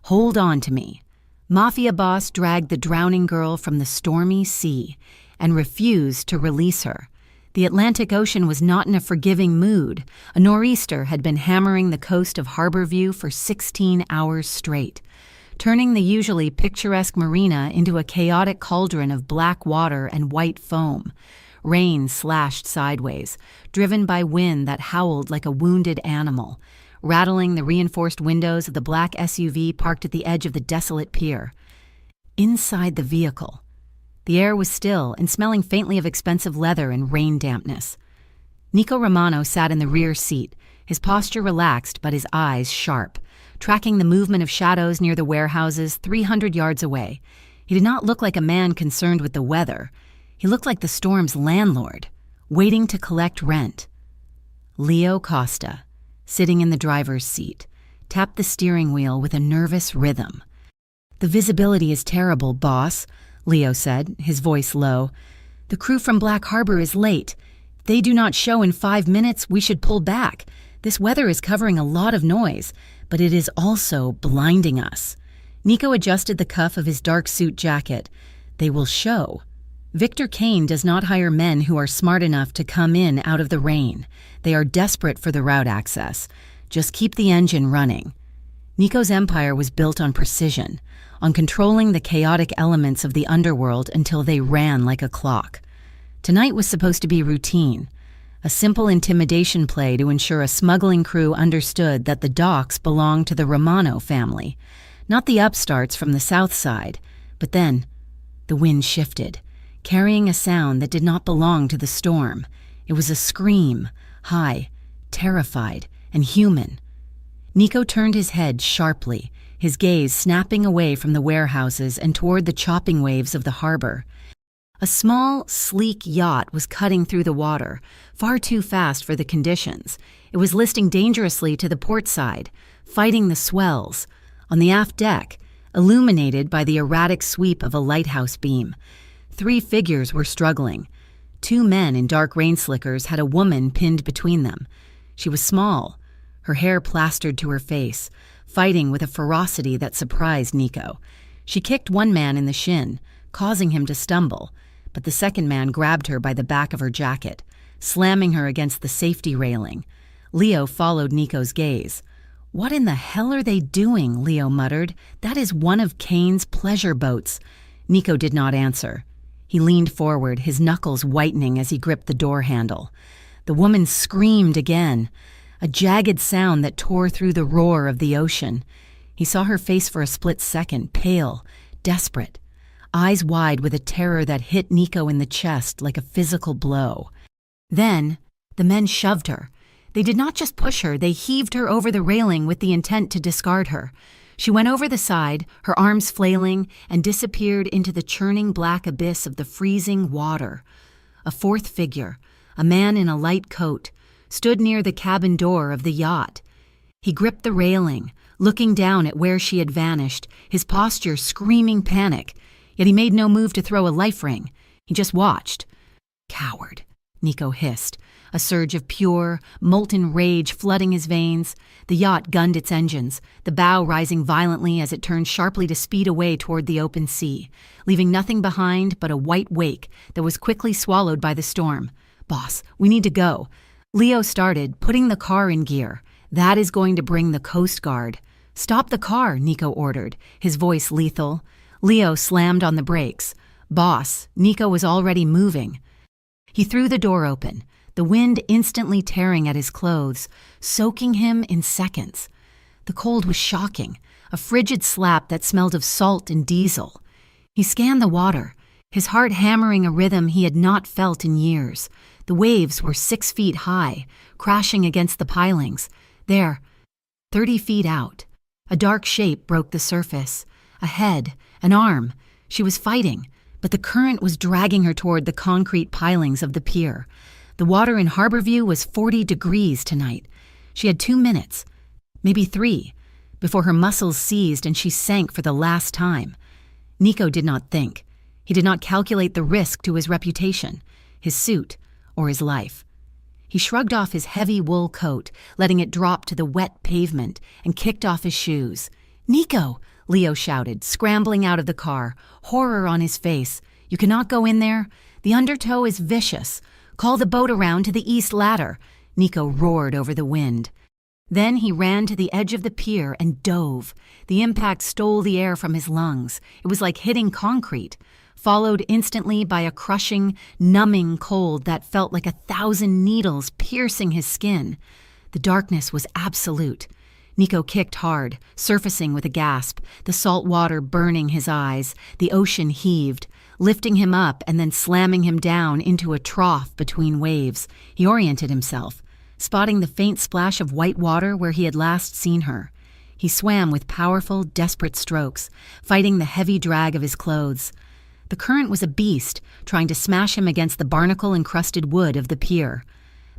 Hold on to me. Mafia boss dragged the drowning girl from the stormy sea and refused to release her. The Atlantic Ocean was not in a forgiving mood. A nor'easter had been hammering the coast of Harborview for 16 hours straight, turning the usually picturesque marina into a chaotic cauldron of black water and white foam. Rain slashed sideways, driven by wind that howled like a wounded animal, rattling the reinforced windows of the black SUV parked at the edge of the desolate pier. Inside the vehicle, the air was still and smelling faintly of expensive leather and rain dampness. Nico Romano sat in the rear seat, his posture relaxed but his eyes sharp, tracking the movement of shadows near the warehouses 300 yards away. He did not look like a man concerned with the weather. He looked like the storm's landlord, waiting to collect rent. Leo Costa, sitting in the driver's seat, tapped the steering wheel with a nervous rhythm. "The visibility is terrible, boss," Leo said, his voice low. "The crew from Black Harbor is late. If they do not show in 5 minutes, we should pull back. This weather is covering a lot of noise, but it is also blinding us." Nico adjusted the cuff of his dark suit jacket. "They will show. Victor Kane does not hire men who are smart enough to come in out of the rain. They are desperate for the route access. Just keep the engine running." Nico's empire was built on precision, on controlling the chaotic elements of the underworld until they ran like a clock. Tonight was supposed to be routine, a simple intimidation play to ensure a smuggling crew understood that the docks belonged to the Romano family, not the upstarts from the south side. But then, the wind shifted, carrying a sound that did not belong to the storm. It was a scream, high, terrified, and human. Nico turned his head sharply, his gaze snapping away from the warehouses and toward the chopping waves of the harbor. A small, sleek yacht was cutting through the water, far too fast for the conditions. It was listing dangerously to the port side, fighting the swells. On the aft deck, illuminated by the erratic sweep of a lighthouse beam, 3 figures were struggling. 2 men in dark rain slickers had a woman pinned between them. She was small, her hair plastered to her face, fighting with a ferocity that surprised Nico. She kicked one man in the shin, causing him to stumble, but the second man grabbed her by the back of her jacket, slamming her against the safety railing. Leo followed Nico's gaze. "What in the hell are they doing?" Leo muttered. "That is one of Kane's pleasure boats." Nico did not answer. He leaned forward, his knuckles whitening as he gripped the door handle. The woman screamed again, a jagged sound that tore through the roar of the ocean. He saw her face for a split second, pale, desperate, eyes wide with a terror that hit Nico in the chest like a physical blow. Then, the men shoved her. They did not just push her, they heaved her over the railing with the intent to discard her. She went over the side, her arms flailing, and disappeared into the churning black abyss of the freezing water. A 4th figure, a man in a light coat, stood near the cabin door of the yacht. He gripped the railing, looking down at where she had vanished, his posture screaming panic. Yet he made no move to throw a life ring. He just watched. "Coward," Nico hissed, a surge of pure, molten rage flooding his veins. The yacht gunned its engines, the bow rising violently as it turned sharply to speed away toward the open sea, leaving nothing behind but a white wake that was quickly swallowed by the storm. "Boss, we need to go." Leo started, putting the car in gear. "That is going to bring the Coast Guard." "Stop the car," Nico ordered, his voice lethal. Leo slammed on the brakes. "Boss," Nico was already moving. He threw the door open, the wind instantly tearing at his clothes, soaking him in seconds. The cold was shocking, a frigid slap that smelled of salt and diesel. He scanned the water, his heart hammering a rhythm he had not felt in years. The waves were 6 feet high, crashing against the pilings. There, 30 feet out, a dark shape broke the surface. A head, an arm. She was fighting, but the current was dragging her toward the concrete pilings of the pier. The water in Harborview was 40 degrees tonight. She had 2 minutes, maybe 3, before her muscles seized and she sank for the last time. Nico did not think. He did not calculate the risk to his reputation, his suit, or his life. He shrugged off his heavy wool coat, letting it drop to the wet pavement, and kicked off his shoes. "Nico!" Leo shouted, scrambling out of the car, horror on his face. "You cannot go in there. The undertow is vicious. Call the boat around to the east ladder," Nico roared over the wind. Then he ran to the edge of the pier and dove. The impact stole the air from his lungs. It was like hitting concrete, followed instantly by a crushing, numbing cold that felt like 1,000 needles piercing his skin. The darkness was absolute. Nico kicked hard, surfacing with a gasp, the salt water burning his eyes. The ocean heaved, lifting him up and then slamming him down into a trough between waves. He oriented himself, spotting the faint splash of white water where he had last seen her. He swam with powerful, desperate strokes, fighting the heavy drag of his clothes. The current was a beast, trying to smash him against the barnacle-encrusted wood of the pier.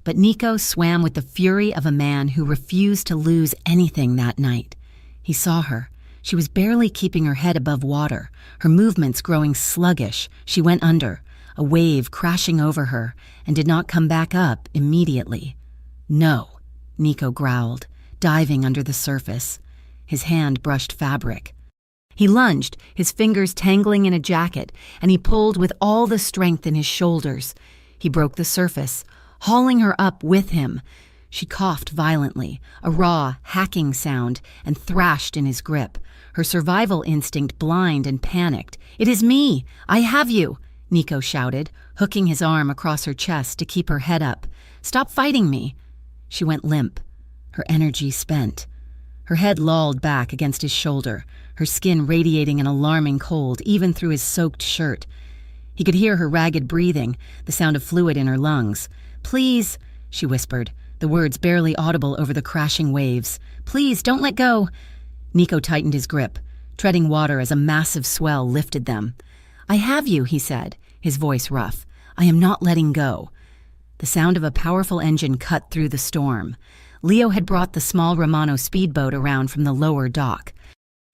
But Nico swam with the fury of a man who refused to lose anything that night. He saw her. She was barely keeping her head above water, her movements growing sluggish. She went under, a wave crashing over her, and did not come back up immediately. "No," Nico growled, diving under the surface. His hand brushed fabric. He lunged, his fingers tangling in a jacket, and he pulled with all the strength in his shoulders. He broke the surface, hauling her up with him. She coughed violently, a raw, hacking sound, and thrashed in his grip, her survival instinct blind and panicked. "It is me! I have you!" Nico shouted, hooking his arm across her chest to keep her head up. "Stop fighting me!" She went limp, her energy spent. Her head lolled back against his shoulder, her skin radiating an alarming cold even through his soaked shirt. He could hear her ragged breathing, the sound of fluid in her lungs. "Please," she whispered, the words barely audible over the crashing waves. "Please, don't let go." Nico tightened his grip, treading water as a massive swell lifted them. "I have you," he said, his voice rough. "I am not letting go." The sound of a powerful engine cut through the storm. Leo had brought the small Romano speedboat around from the lower dock.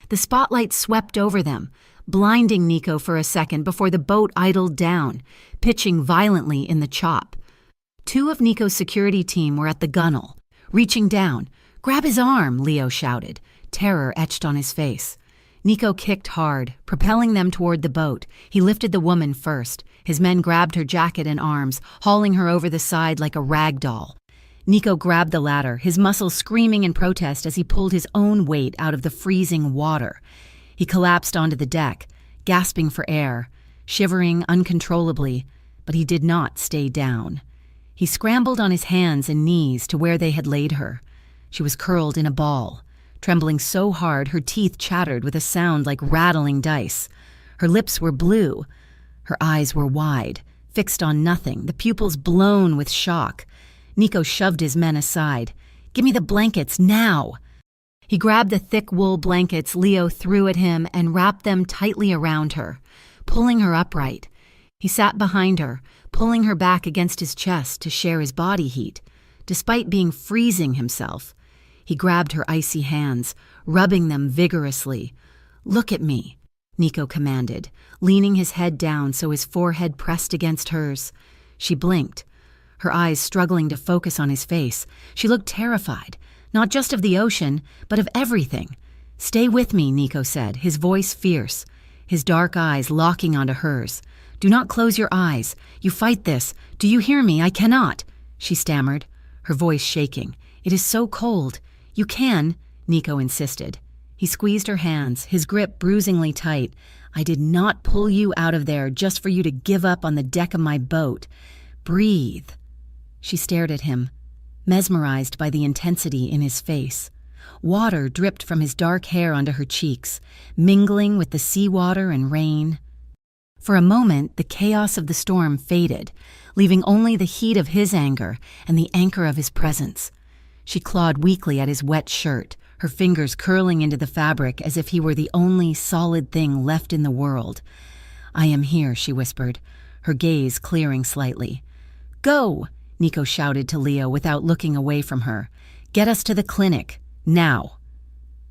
The spotlight swept over them, blinding Nico for a second before the boat idled down, pitching violently in the chop. Two of Nico's security team were at the gunwale, reaching down. "Grab his arm," Leo shouted, terror etched on his face. Nico kicked hard, propelling them toward the boat. He lifted the woman first. His men grabbed her jacket and arms, hauling her over the side like a rag doll. Nico grabbed the ladder, his muscles screaming in protest as he pulled his own weight out of the freezing water. He collapsed onto the deck, gasping for air, shivering uncontrollably, but he did not stay down. He scrambled on his hands and knees to where they had laid her. She was curled in a ball, trembling so hard her teeth chattered with a sound like rattling dice. Her lips were blue. Her eyes were wide, fixed on nothing, the pupils blown with shock. Nico shoved his men aside. "Give me the blankets, now!" He grabbed the thick wool blankets Leo threw at him and wrapped them tightly around her, pulling her upright. He sat behind her, pulling her back against his chest to share his body heat. Despite being freezing himself, he grabbed her icy hands, rubbing them vigorously. "Look at me," Nico commanded, leaning his head down so his forehead pressed against hers. She blinked, her eyes struggling to focus on his face. She looked terrified, not just of the ocean, but of everything. "Stay with me," Nico said, his voice fierce, his dark eyes locking onto hers. "Do not close your eyes. You fight this. Do you hear me? I cannot," she stammered, her voice shaking. "It is so cold. You can," Nico insisted. He squeezed her hands, his grip bruisingly tight. "I did not pull you out of there just for you to give up on the deck of my boat. Breathe." She stared at him, mesmerized by the intensity in his face. Water dripped from his dark hair onto her cheeks, mingling with the seawater and rain. For a moment, the chaos of the storm faded, leaving only the heat of his anger and the anchor of his presence. She clawed weakly at his wet shirt, her fingers curling into the fabric as if he were the only solid thing left in the world. "I am here," she whispered, her gaze clearing slightly. "Go!" Nico shouted to Leo without looking away from her. "Get us to the clinic, now."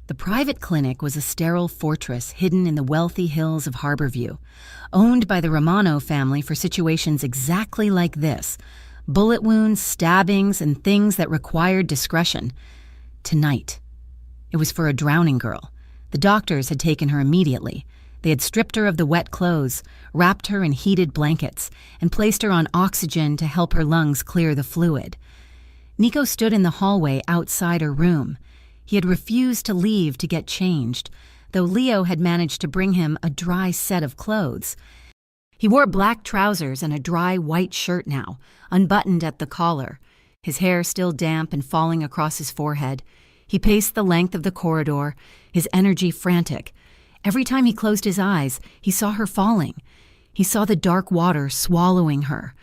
The private clinic was a sterile fortress hidden in the wealthy hills of Harborview, owned by the Romano family for situations exactly like this: bullet wounds, stabbings, and things that required discretion. Tonight. It was for a drowning girl. The doctors had taken her immediately. They had stripped her of the wet clothes, wrapped her in heated blankets, and placed her on oxygen to help her lungs clear the fluid. Nico stood in the hallway outside her room. He had refused to leave to get changed, though Leo had managed to bring him a dry set of clothes. He wore black trousers and a dry white shirt now, unbuttoned at the collar, his hair still damp and falling across his forehead. He paced the length of the corridor, his energy frantic. Every time he closed his eyes, he saw her falling. He saw the dark water swallowing her.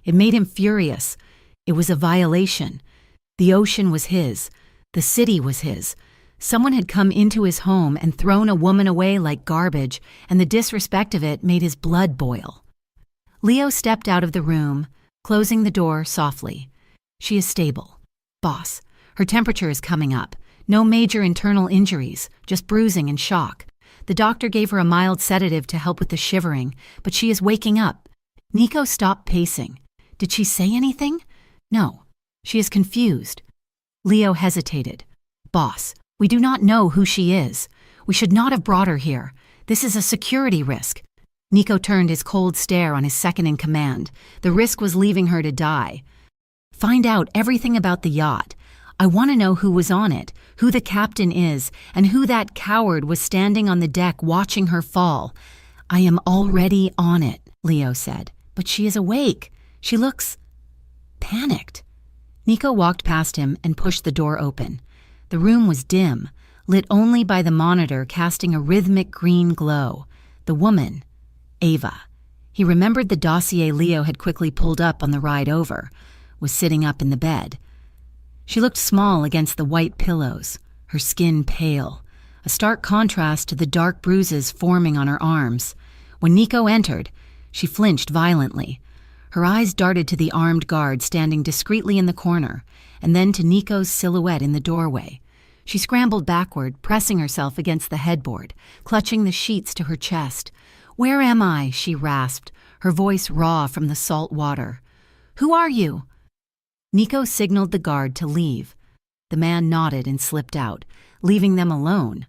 It made him furious. It was a violation. The ocean was his. The city was his. Someone had come into his home and thrown a woman away like garbage, and the disrespect of it made his blood boil. Leo stepped out of the room, closing the door softly. She is stable. Boss, her temperature is coming up. No major internal injuries, just bruising and shock. The doctor gave her a mild sedative to help with the shivering, but she is waking up. Nico stopped pacing. Did she say anything? No. She is confused. Leo hesitated. Boss, we do not know who she is. We should not have brought her here. This is a security risk. Nico turned his cold stare on his second-in-command. The risk was leaving her to die. Find out everything about the yacht. I want to know who was on it, who the captain is, and who that coward was standing on the deck watching her fall. I am already on it, Leo said. But she is awake. She looks panicked. Nico walked past him and pushed the door open. The room was dim, lit only by the monitor casting a rhythmic green glow. The woman, Ava. He remembered the dossier Leo had quickly pulled up on the ride over, was sitting up in the bed. She looked small against the white pillows, her skin pale, a stark contrast to the dark bruises forming on her arms. When Nico entered, she flinched violently. Her eyes darted to the armed guard standing discreetly in the corner, and then to Nico's silhouette in the doorway. She scrambled backward, pressing herself against the headboard, clutching the sheets to her chest. "Where am I?" she rasped, her voice raw from the salt water. "Who are you?" Nico signaled the guard to leave. The man nodded and slipped out, leaving them alone.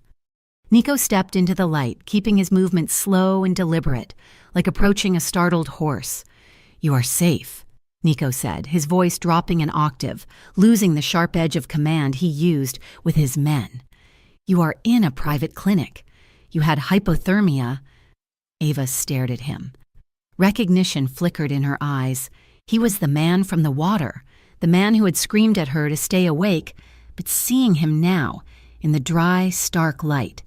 Nico stepped into the light, keeping his movements slow and deliberate, like approaching a startled horse. "You are safe," Nico said, his voice dropping an octave, losing the sharp edge of command he used with his men. "You are in a private clinic. You had hypothermia." Ava stared at him. Recognition flickered in her eyes. He was the man from the water, the man who had screamed at her to stay awake, but seeing him now, in the dry, stark light,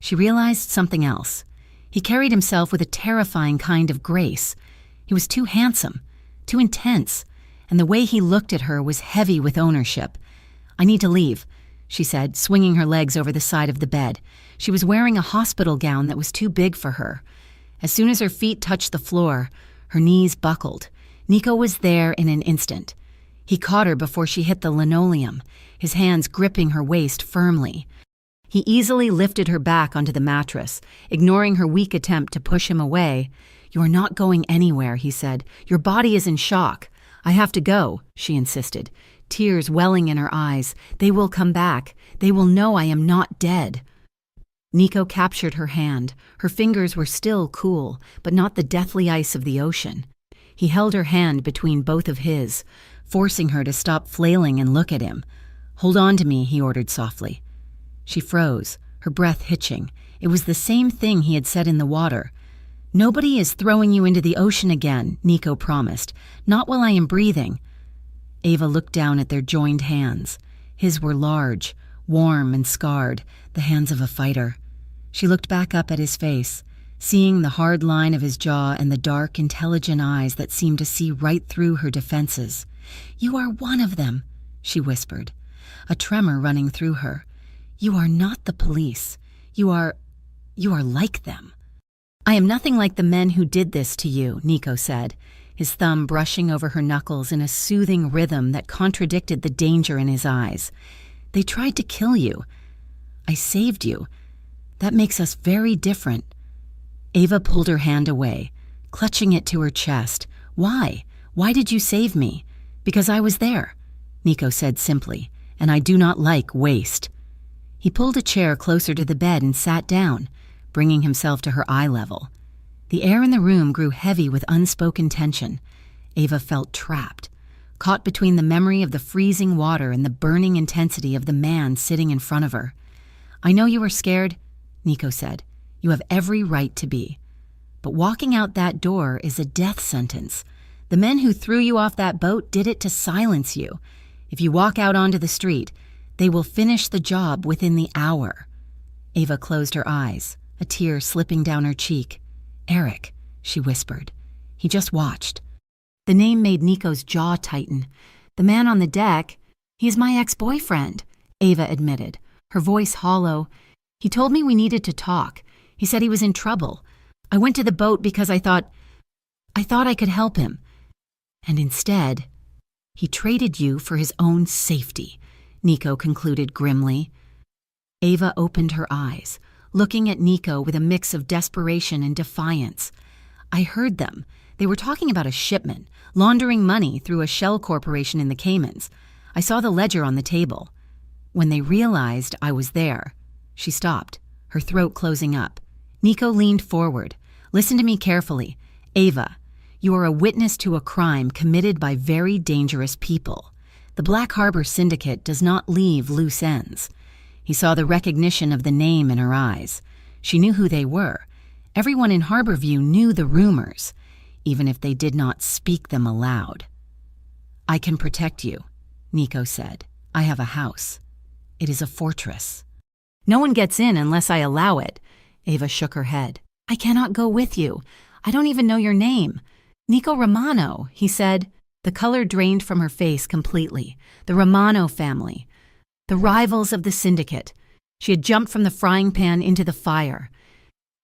she realized something else. He carried himself with a terrifying kind of grace. He was too handsome, too intense, and the way he looked at her was heavy with ownership. "I need to leave," she said, swinging her legs over the side of the bed. She was wearing a hospital gown that was too big for her. As soon as her feet touched the floor, her knees buckled. Nico was there in an instant. He caught her before she hit the linoleum, his hands gripping her waist firmly. He easily lifted her back onto the mattress, ignoring her weak attempt to push him away. "You are not going anywhere," he said. "Your body is in shock." "I have to go," she insisted, tears welling in her eyes. "They will come back. They will know I am not dead." Nico captured her hand. Her fingers were still cool, but not the deathly ice of the ocean. He held her hand between both of his, forcing her to stop flailing and look at him. "Hold on to me," he ordered softly. She froze, her breath hitching. It was the same thing he had said in the water. "Nobody is throwing you into the ocean again," Nico promised. "Not while I am breathing." Ava looked down at their joined hands. His were large, warm and scarred, the hands of a fighter. She looked back up at his face, seeing the hard line of his jaw and the dark, intelligent eyes that seemed to see right through her defenses. "You are one of them," she whispered, a tremor running through her. "You are not the police. You are like them." "I am nothing like the men who did this to you," Nico said, his thumb brushing over her knuckles in a soothing rhythm that contradicted the danger in his eyes. "They tried to kill you. I saved you. That makes us very different." Ava pulled her hand away, clutching it to her chest. "Why? Why did you save me?" "Because I was there," Nico said simply, "and I do not like waste." He pulled a chair closer to the bed and sat down, bringing himself to her eye level. The air in the room grew heavy with unspoken tension. Ava felt trapped, caught between the memory of the freezing water and the burning intensity of the man sitting in front of her. "I know you were scared," Nico said. "You have every right to be. But walking out that door is a death sentence. The men who threw you off that boat did it to silence you. If you walk out onto the street, they will finish the job within the hour." Ava closed her eyes, a tear slipping down her cheek. "Eric," she whispered. He just watched. The name made Nico's jaw tighten. "The man on the deck, he's my ex-boyfriend," Ava admitted, her voice hollow. "He told me we needed to talk. He said he was in trouble. I went to the boat because I thought I could help him. And instead, he traded you for his own safety," Nico concluded grimly. Ava opened her eyes, looking at Nico with a mix of desperation and defiance. "I heard them. They were talking about a shipment, laundering money through a shell corporation in the Caymans. I saw the ledger on the table. When they realized I was there..." She stopped, her throat closing up. Nico leaned forward. "Listen to me carefully. Ava, you are a witness to a crime committed by very dangerous people. The Black Harbor Syndicate does not leave loose ends." He saw the recognition of the name in her eyes. She knew who they were. Everyone in Harborview knew the rumors, even if they did not speak them aloud. "I can protect you," Nico said. "I have a house. It is a fortress." "No one gets in unless I allow it." Ava shook her head. "I cannot go with you. I don't even know your name." "Nico Romano," he said. The color drained from her face completely. The Romano family. The rivals of the syndicate. She had jumped from the frying pan into the fire.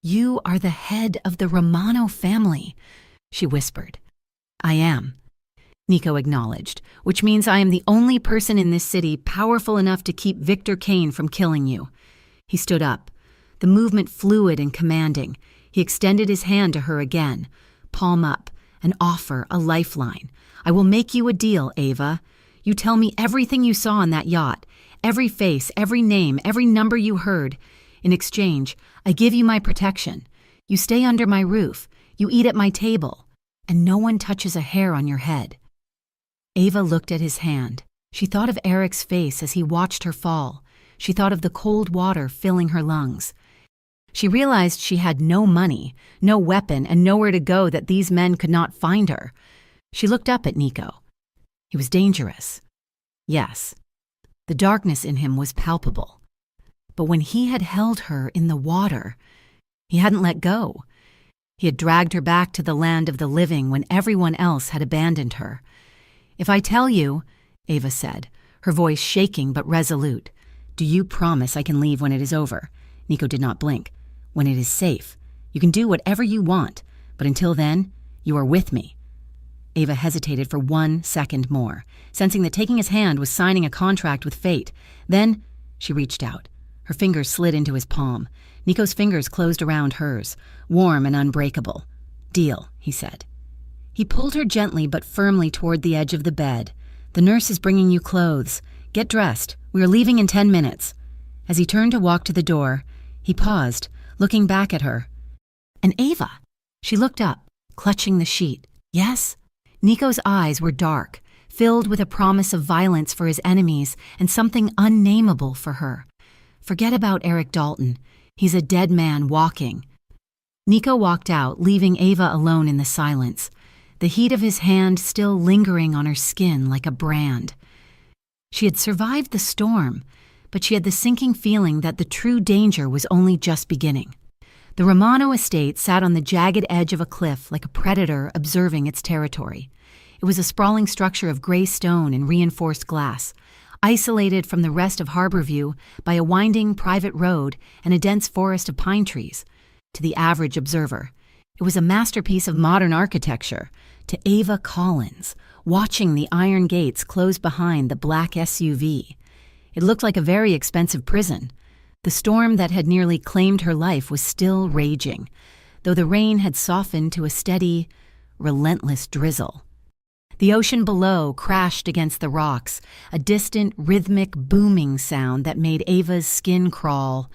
"You are the head of the Romano family," she whispered. "I am," Nico acknowledged, "which means I am the only person in this city powerful enough to keep Victor Kane from killing you." He stood up, the movement fluid and commanding. He extended his hand to her again, palm up, an offer, a lifeline. "I will make you a deal, Ava. You tell me everything you saw on that yacht, every face, every name, every number you heard. In exchange, I give you my protection. You stay under my roof, you eat at my table, and no one touches a hair on your head." Ava looked at his hand. She thought of Eric's face as he watched her fall. She thought of the cold water filling her lungs. She realized she had no money, no weapon, and nowhere to go that these men could not find her. She looked up at Nico. He was dangerous. Yes, the darkness in him was palpable. But when he had held her in the water, he hadn't let go. He had dragged her back to the land of the living when everyone else had abandoned her. "If I tell you," Ava said, her voice shaking but resolute, "do you promise I can leave when it is over?" Nico did not blink. "When it is safe. You can do whatever you want, but until then, you are with me." Ava hesitated for 1 second more, sensing that taking his hand was signing a contract with fate. Then she reached out. Her fingers slid into his palm. Nico's fingers closed around hers, warm and unbreakable. "Deal," he said. He pulled her gently but firmly toward the edge of the bed. "The nurse is bringing you clothes. Get dressed. We are leaving in 10 minutes. As he turned to walk to the door, he paused, looking back at her. "And Ava?" She looked up, clutching the sheet. "Yes?" Nico's eyes were dark, filled with a promise of violence for his enemies and something unnameable for her. "Forget about Eric Dalton. He's a dead man walking." Nico walked out, leaving Ava alone in the silence, the heat of his hand still lingering on her skin like a brand. She had survived the storm, but she had the sinking feeling that the true danger was only just beginning. The Romano estate sat on the jagged edge of a cliff like a predator observing its territory. It was a sprawling structure of gray stone and reinforced glass, isolated from the rest of Harborview by a winding private road and a dense forest of pine trees. To the average observer, it was a masterpiece of modern architecture. To Ava Collins, watching the iron gates close behind the black SUV, it looked like a very expensive prison. The storm that had nearly claimed her life was still raging, though the rain had softened to a steady, relentless drizzle. The ocean below crashed against the rocks, a distant, rhythmic, booming sound that made Ava's skin crawl.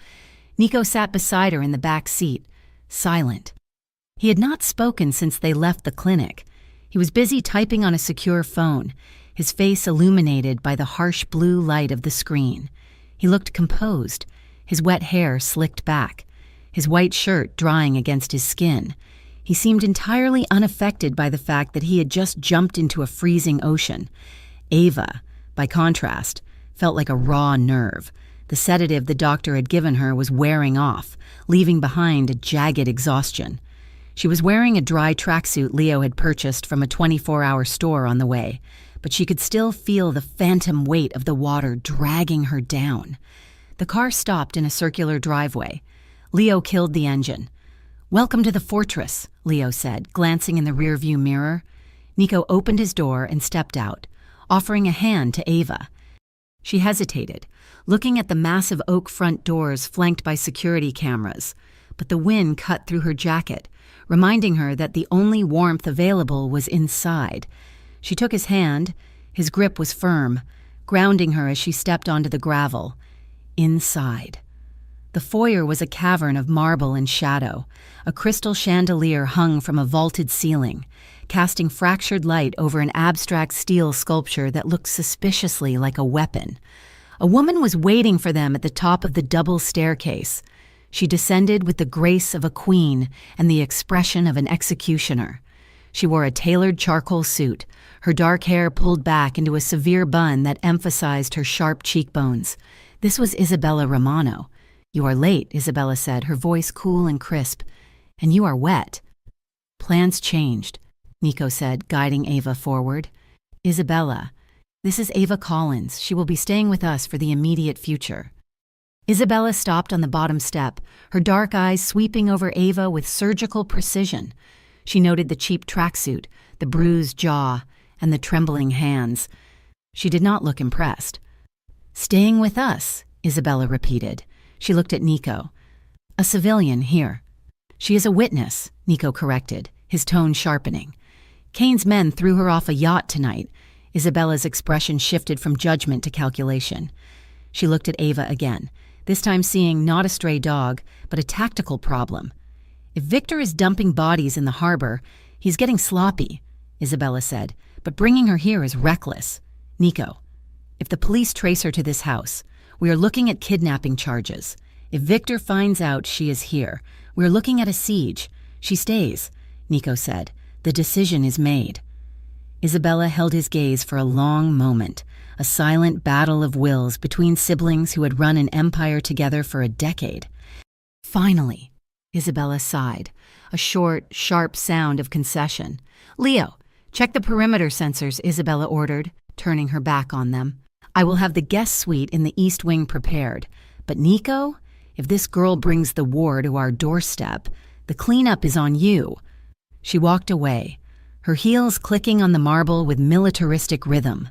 Nico sat beside her in the back seat, silent. He had not spoken since they left the clinic. He was busy typing on a secure phone, his face illuminated by the harsh blue light of the screen. He looked composed, his wet hair slicked back, his white shirt drying against his skin. He seemed entirely unaffected by the fact that he had just jumped into a freezing ocean. Ava, by contrast, felt like a raw nerve. The sedative the doctor had given her was wearing off, leaving behind a jagged exhaustion. She was wearing a dry tracksuit Leo had purchased from a 24-hour store on the way, but she could still feel the phantom weight of the water dragging her down. The car stopped in a circular driveway. Leo killed the engine. "Welcome to the fortress," Leo said, glancing in the rearview mirror. Nico opened his door and stepped out, offering a hand to Ava. She hesitated, looking at the massive oak front doors flanked by security cameras, but the wind cut through her jacket, reminding her that the only warmth available was inside. She took his hand. His grip was firm, grounding her as she stepped onto the gravel. Inside. The foyer was a cavern of marble and shadow. A crystal chandelier hung from a vaulted ceiling, casting fractured light over an abstract steel sculpture that looked suspiciously like a weapon. A woman was waiting for them at the top of the double staircase. She descended with the grace of a queen and the expression of an executioner. She wore a tailored charcoal suit, her dark hair pulled back into a severe bun that emphasized her sharp cheekbones. This was Isabella Romano. "You are late," Isabella said, her voice cool and crisp. "And you are wet." "Plans changed," Nico said, guiding Ava forward. "Isabella, this is Ava Collins. She will be staying with us for the immediate future." Isabella stopped on the bottom step, her dark eyes sweeping over Ava with surgical precision. She noted the cheap tracksuit, the bruised jaw, and the trembling hands. She did not look impressed. "Staying with us," Isabella repeated. She looked at Nico. "A civilian here." "She is a witness," Nico corrected, his tone sharpening. "Kane's men threw her off a yacht tonight." Isabella's expression shifted from judgment to calculation. She looked at Ava again, this time seeing not a stray dog, but a tactical problem. "If Victor is dumping bodies in the harbor, he's getting sloppy," Isabella said, "but bringing her here is reckless." "Nico, if the police trace her to this house, we are looking at kidnapping charges. If Victor finds out she is here, we are looking at a siege. She stays," Nico said. "The decision is made." Isabella held his gaze for a long moment, a silent battle of wills between siblings who had run an empire together for a decade. "Finally," Isabella sighed, a short, sharp sound of concession. "Leo, check the perimeter sensors," Isabella ordered, turning her back on them. "I will have the guest suite in the East Wing prepared. But Nico, if this girl brings the war to our doorstep, the cleanup is on you." She walked away, her heels clicking on the marble with militaristic rhythm.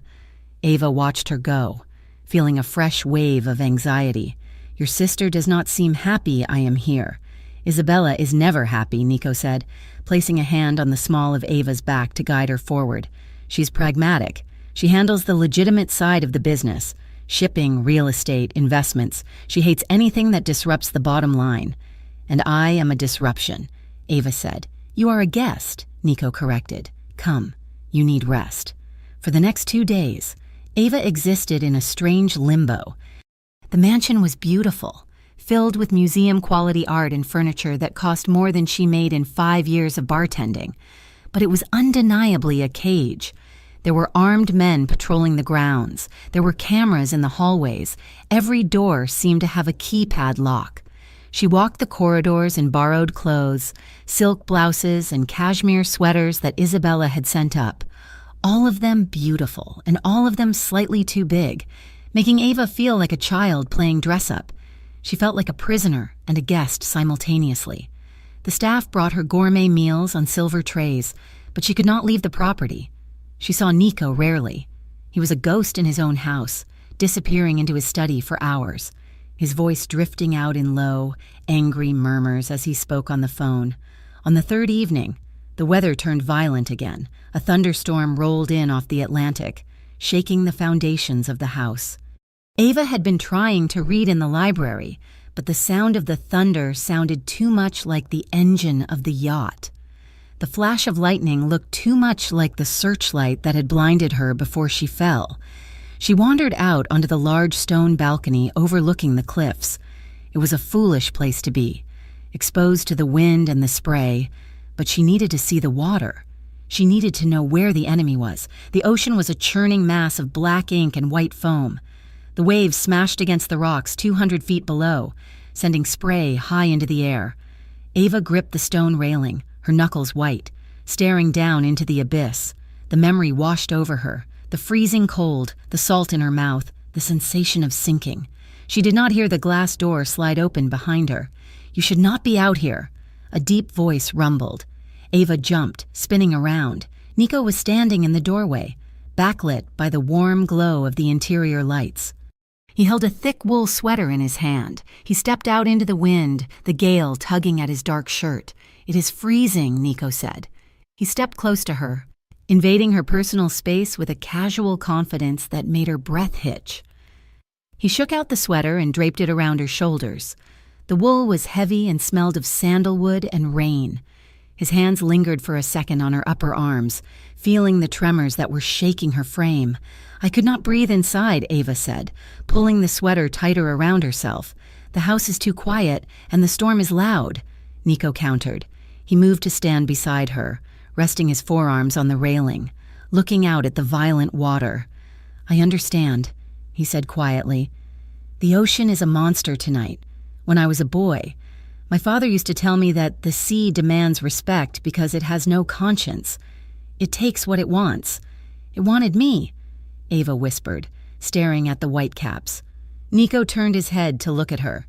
Ava watched her go, feeling a fresh wave of anxiety. "Your sister does not seem happy I am here." "Isabella is never happy," Nico said, placing a hand on the small of Ava's back to guide her forward. "She's pragmatic. She handles the legitimate side of the business, shipping, real estate, investments. She hates anything that disrupts the bottom line." "And I am a disruption," Ava said. "You are a guest," Nico corrected. "Come, you need rest." For the next 2 days, Ava existed in a strange limbo. The mansion was beautiful, filled with museum-quality art and furniture that cost more than she made in 5 years of bartending. But it was undeniably a cage. There were armed men patrolling the grounds. There were cameras in the hallways. Every door seemed to have a keypad lock. She walked the corridors in borrowed clothes, silk blouses and cashmere sweaters that Isabella had sent up. All of them beautiful, and all of them slightly too big, making Ava feel like a child playing dress-up. She felt like a prisoner and a guest simultaneously. The staff brought her gourmet meals on silver trays, but she could not leave the property. She saw Nico rarely. He was a ghost in his own house, disappearing into his study for hours, his voice drifting out in low, angry murmurs as he spoke on the phone. On the third evening, The weather turned violent again. A thunderstorm rolled in off the Atlantic, shaking the foundations of the house. Ava had been trying to read in the library, but the sound of the thunder sounded too much like the engine of the yacht. The flash of lightning looked too much like the searchlight that had blinded her before she fell. She wandered out onto the large stone balcony overlooking the cliffs. It was a foolish place to be, exposed to the wind and the spray, but she needed to see the water. She needed to know where the enemy was. The ocean was a churning mass of black ink and white foam. The waves smashed against the rocks 200 feet below, sending spray high into the air. Ava gripped the stone railing, her knuckles white, staring down into the abyss. The memory washed over her, the freezing cold, the salt in her mouth, the sensation of sinking. She did not hear the glass door slide open behind her. "You should not be out here." A deep voice rumbled. Ava jumped, spinning around. Nico was standing in the doorway, backlit by the warm glow of the interior lights. He held a thick wool sweater in his hand. He stepped out into the wind, the gale tugging at his dark shirt. "It is freezing," Nico said. He stepped close to her, invading her personal space with a casual confidence that made her breath hitch. He shook out the sweater and draped it around her shoulders. The wool was heavy and smelled of sandalwood and rain. His hands lingered for a second on her upper arms, feeling the tremors that were shaking her frame. "I could not breathe inside," Ava said, pulling the sweater tighter around herself. "The house is too quiet, and the storm is loud," Nico countered. He moved to stand beside her, resting his forearms on the railing, looking out at the violent water. "I understand," he said quietly. "The ocean is a monster tonight. When I was a boy, my father used to tell me that the sea demands respect because it has no conscience. It takes what it wants. It wanted me," Ava whispered, staring at the whitecaps. Nico turned his head to look at her.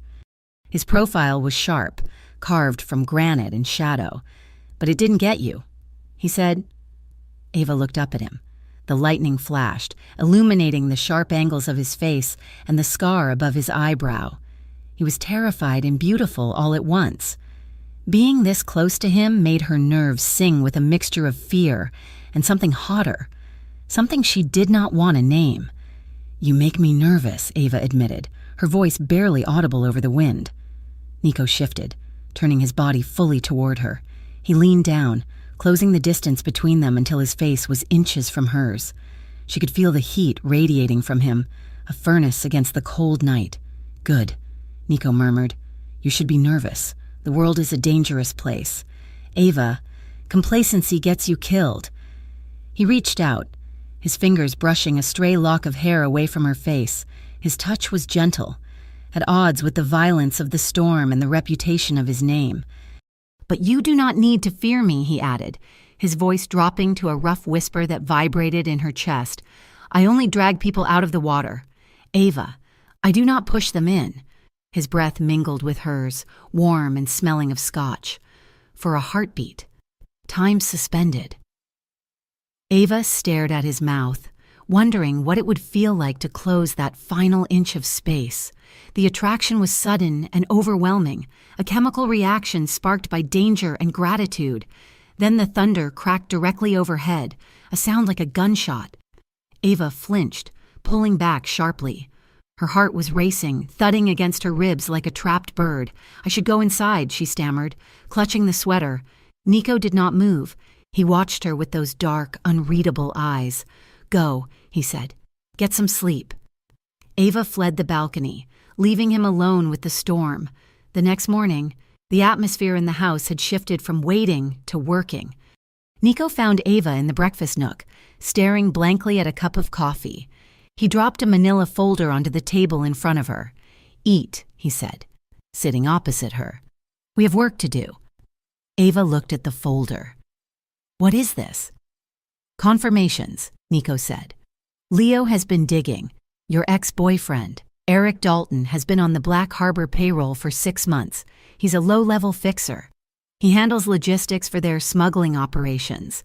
His profile was sharp, carved from granite and shadow. "But it didn't get you," he said. Ava looked up at him. The lightning flashed, illuminating the sharp angles of his face and the scar above his eyebrow. He was terrified and beautiful all at once. Being this close to him made her nerves sing with a mixture of fear and something hotter, something she did not want to name. "You make me nervous," Ava admitted, her voice barely audible over the wind. Nico shifted, turning his body fully toward her. He leaned down, closing the distance between them until his face was inches from hers. She could feel the heat radiating from him, a furnace against the cold night. "Good," Nico murmured. "You should be nervous. The world is a dangerous place. Ava, complacency gets you killed." He reached out, his fingers brushing a stray lock of hair away from her face. His touch was gentle, at odds with the violence of the storm and the reputation of his name. "But you do not need to fear me," he added, his voice dropping to a rough whisper that vibrated in her chest. "I only drag people out of the water. Ava, I do not push them in." His breath mingled with hers, warm and smelling of scotch. For a heartbeat, time suspended. Ava stared at his mouth, wondering what it would feel like to close that final inch of space. The attraction was sudden and overwhelming, a chemical reaction sparked by danger and gratitude. Then the thunder cracked directly overhead, a sound like a gunshot. Ava flinched, pulling back sharply. Her heart was racing, thudding against her ribs like a trapped bird. "I should go inside," she stammered, clutching the sweater. Nico did not move. He watched her with those dark, unreadable eyes. "Go," he said. "Get some sleep." Ava fled the balcony, leaving him alone with the storm. The next morning, the atmosphere in the house had shifted from waiting to working. Nico found Ava in the breakfast nook, staring blankly at a cup of coffee. He dropped a manila folder onto the table in front of her. "Eat," he said, sitting opposite her. "We have work to do." Ava looked at the folder. "What is this?" "Confirmations," Nico said. "Leo has been digging. Your ex-boyfriend, Eric Dalton, has been on the Black Harbor payroll for 6 months. He's a low-level fixer. He handles logistics for their smuggling operations."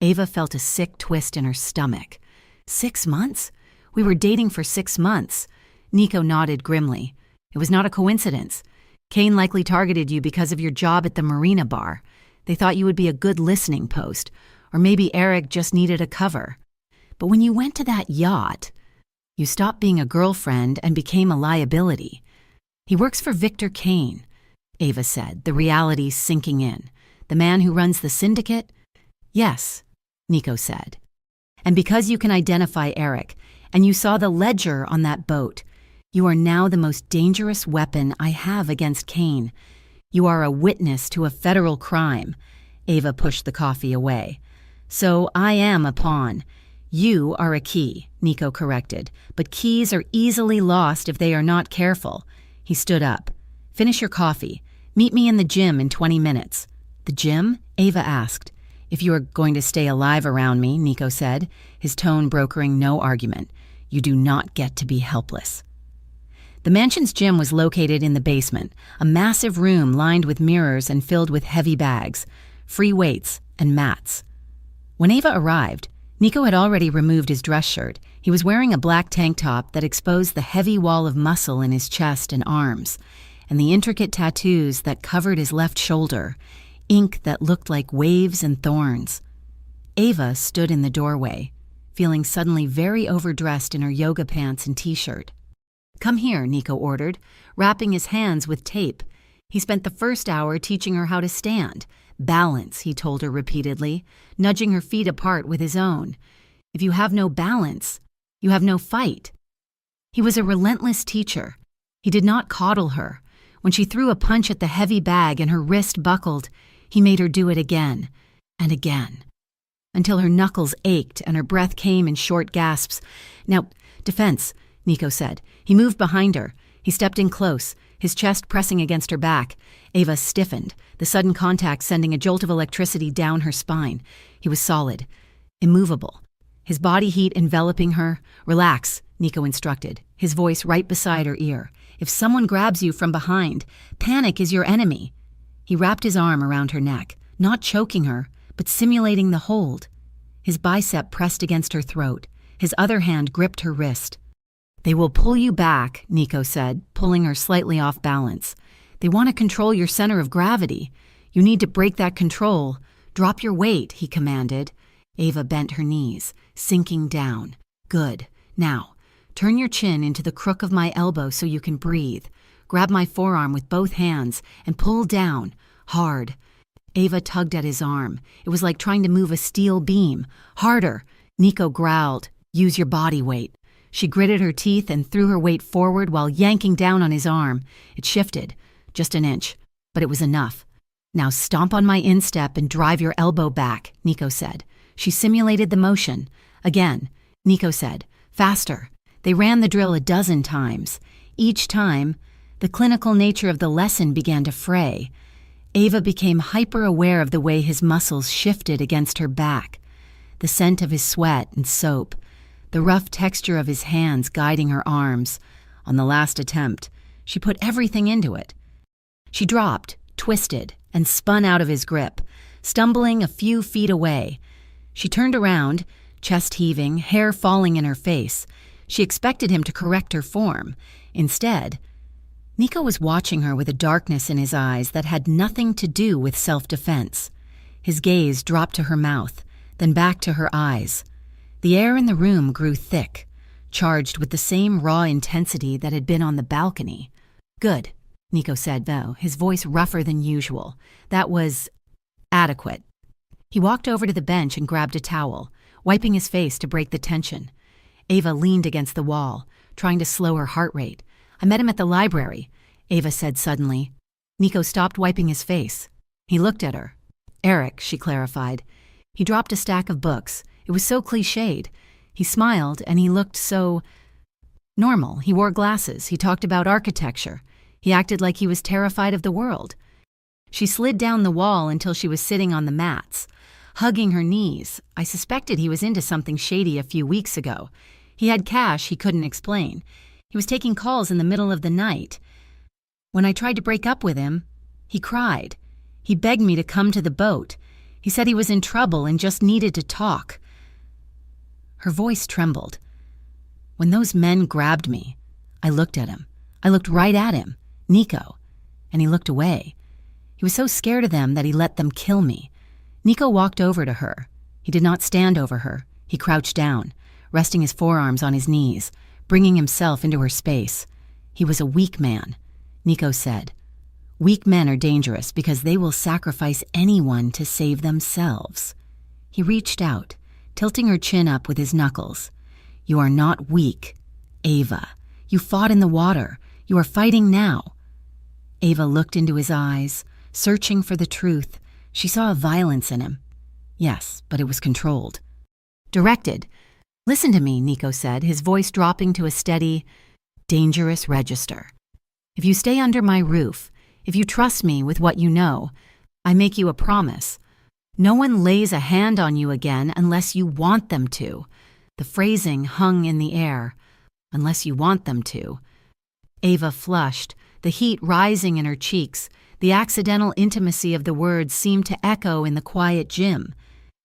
Ava felt a sick twist in her stomach. 6 months? We were dating for 6 months. Nico nodded grimly. "It was not a coincidence. Kane likely targeted you because of your job at the Marina bar. They thought you would be a good listening post, or maybe Eric just needed a cover. But when you went to that yacht, you stopped being a girlfriend and became a liability. He works for Victor Kane, Ava said, the reality sinking in. The man who runs the syndicate? Yes, Nico said. And because you can identify Eric, and you saw the ledger on that boat, you are now the most dangerous weapon I have against Kane. You are a witness to a federal crime. Ava pushed the coffee away. So I am a pawn. You are a key, Nico corrected, but keys are easily lost if they are not careful. He stood up. Finish your coffee. Meet me in the gym in 20 minutes. The gym? Ava asked. If you are going to stay alive around me, Nico said, his tone brokering no argument. You do not get to be helpless. The mansion's gym was located in the basement, a massive room lined with mirrors and filled with heavy bags, free weights, and mats. When Ava arrived, Nico had already removed his dress shirt. He was wearing a black tank top that exposed the heavy wall of muscle in his chest and arms, and the intricate tattoos that covered his left shoulder, ink that looked like waves and thorns. Ava stood in the doorway, feeling suddenly very overdressed in her yoga pants and t-shirt. Come here, Nico ordered, wrapping his hands with tape. He spent the first hour teaching her how to stand. Balance, he told her repeatedly, nudging her feet apart with his own. If you have no balance, you have no fight. He was a relentless teacher. He did not coddle her. When she threw a punch at the heavy bag and her wrist buckled, he made her do it again and again, until her knuckles ached and her breath came in short gasps. Now, defense, Nico said. He moved behind her. He stepped in close, his chest pressing against her back. Ava stiffened, the sudden contact sending a jolt of electricity down her spine. He was solid, immovable, his body heat enveloping her. Relax, Nico instructed, his voice right beside her ear. If someone grabs you from behind, panic is your enemy. He wrapped his arm around her neck, not choking her, but simulating the hold. His bicep pressed against her throat. His other hand gripped her wrist. They will pull you back, Nico said, pulling her slightly off balance. They want to control your center of gravity. You need to break that control. Drop your weight, he commanded. Ava bent her knees, sinking down. Good. Now, turn your chin into the crook of my elbow so you can breathe. Grab my forearm with both hands and pull down, hard. Ava tugged at his arm. It was like trying to move a steel beam. Harder. Nico growled. Use your body weight. She gritted her teeth and threw her weight forward while yanking down on his arm. It shifted, just an inch, but it was enough. Now stomp on my instep and drive your elbow back, Nico said. She simulated the motion. Again, Nico said, faster. They ran the drill a dozen times. Each time, the clinical nature of the lesson began to fray. Ava became hyper-aware of the way his muscles shifted against her back, the scent of his sweat and soap, the rough texture of his hands guiding her arms. On the last attempt, she put everything into it. She dropped, twisted, and spun out of his grip, stumbling a few feet away. She turned around, chest heaving, hair falling in her face. She expected him to correct her form. Instead, Nico was watching her with a darkness in his eyes that had nothing to do with self-defense. His gaze dropped to her mouth, then back to her eyes. The air in the room grew thick, charged with the same raw intensity that had been on the balcony. Good, Nico said, though, his voice rougher than usual. That was adequate. He walked over to the bench and grabbed a towel, wiping his face to break the tension. Ava leaned against the wall, trying to slow her heart rate. I met him at the library, Ava said suddenly. Nico stopped wiping his face. He looked at her. Eric, she clarified. He dropped a stack of books. It was so cliched. He smiled, and he looked so normal. He wore glasses. He talked about architecture. He acted like he was terrified of the world. She slid down the wall until she was sitting on the mats, hugging her knees. I suspected he was into something shady a few weeks ago. He had cash he couldn't explain. He was taking calls in the middle of the night. When I tried to break up with him, he cried. He begged me to come to the boat. He said he was in trouble and just needed to talk. Her voice trembled. When those men grabbed me, I looked at him. I looked right at him, Nico, and he looked away. He was so scared of them that he let them kill me. Nico walked over to her. He did not stand over her. He crouched down, resting his forearms on his knees, bringing himself into her space. He was a weak man. Nico said, "Weak men are dangerous because they will sacrifice anyone to save themselves." He reached out, tilting her chin up with his knuckles. "You are not weak, Ava. You fought in the water. You are fighting now." Ava looked into his eyes, searching for the truth. She saw a violence in him. Yes, but it was controlled. Directed. "Listen to me," Nico said, his voice dropping to a steady, dangerous register. "If you stay under my roof, if you trust me with what you know, I make you a promise. No one lays a hand on you again unless you want them to." The phrasing hung in the air. Unless you want them to. Ava flushed, the heat rising in her cheeks. The accidental intimacy of the words seemed to echo in the quiet gym.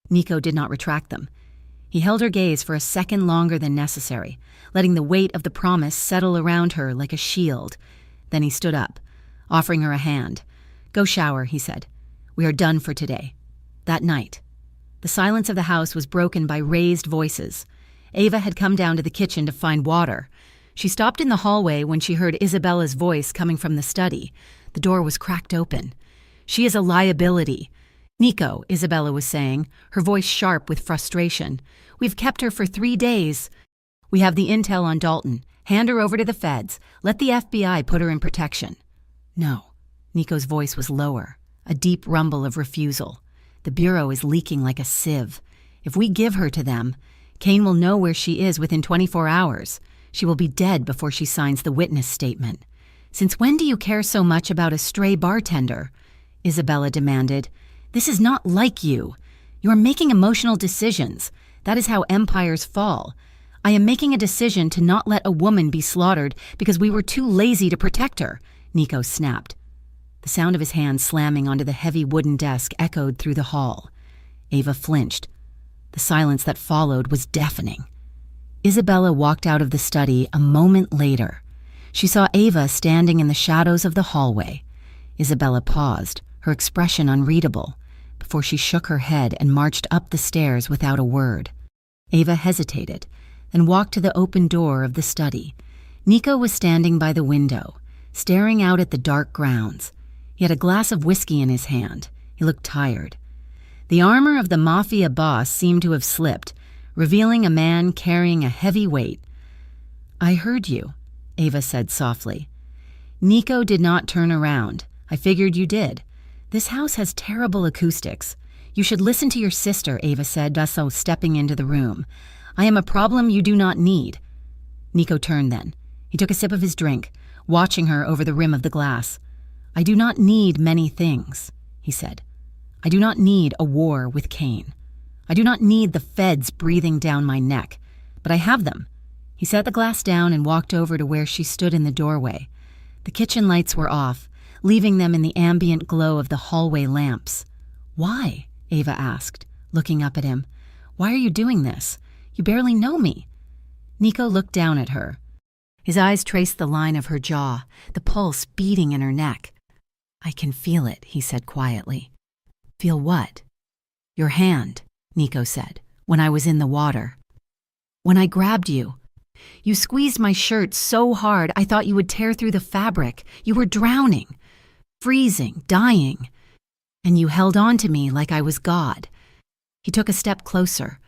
Nico did not retract them. He held her gaze for a second longer than necessary, letting the weight of the promise settle around her like a shield. Then he stood up, offering her a hand. "Go shower," he said. "We are done for today." That night, the silence of the house was broken by raised voices. Ava had come down to the kitchen to find water. She stopped in the hallway when she heard Isabella's voice coming from the study. The door was cracked open. "She is a liability." "Nico," Isabella was saying, her voice sharp with frustration. "We've kept her for 3 days. We have the intel on Dalton. Hand her over to the feds. Let the FBI put her in protection." "No." Nico's voice was lower, a deep rumble of refusal. "The Bureau is leaking like a sieve. If we give her to them, Kane will know where she is within 24 hours. She will be dead before she signs the witness statement. Since when do you care so much about a stray bartender?" Isabella demanded. "This is not like you. You are making emotional decisions. That is how empires fall. I am making a decision to not let a woman be slaughtered because we were too lazy to protect her," Nico snapped. The sound of his hand slamming onto the heavy wooden desk echoed through the hall. Ava flinched. The silence that followed was deafening. Isabella walked out of the study a moment later. She saw Ava standing in the shadows of the hallway. Isabella paused, her expression unreadable, before she shook her head and marched up the stairs without a word. Ava hesitated, then walked to the open door of the study. Nico was standing by the window, staring out at the dark grounds. He had a glass of whiskey in his hand. He looked tired. The armor of the Mafia boss seemed to have slipped, revealing a man carrying a heavy weight. "I heard you," Ava said softly. Nico did not turn around. "I figured you did. This house has terrible acoustics. You should listen to your sister," Ava said, also stepping into the room. "I am a problem you do not need." Nico turned then. He took a sip of his drink, watching her over the rim of the glass. "I do not need many things," he said. "I do not need a war with Kane. I do not need the feds breathing down my neck, but I have them." He set the glass down and walked over to where she stood in the doorway. The kitchen lights were off, leaving them in the ambient glow of the hallway lamps. "Why?" Ava asked, looking up at him. "Why are you doing this? You barely know me." Nico looked down at her. His eyes traced the line of her jaw, the pulse beating in her neck. "I can feel it," he said quietly. "Feel what?" "Your hand," Nico said, "when I was in the water. When I grabbed you. You squeezed my shirt so hard I thought you would tear through the fabric. You were drowning, freezing, dying. And you held on to me like I was God." He took a step closer,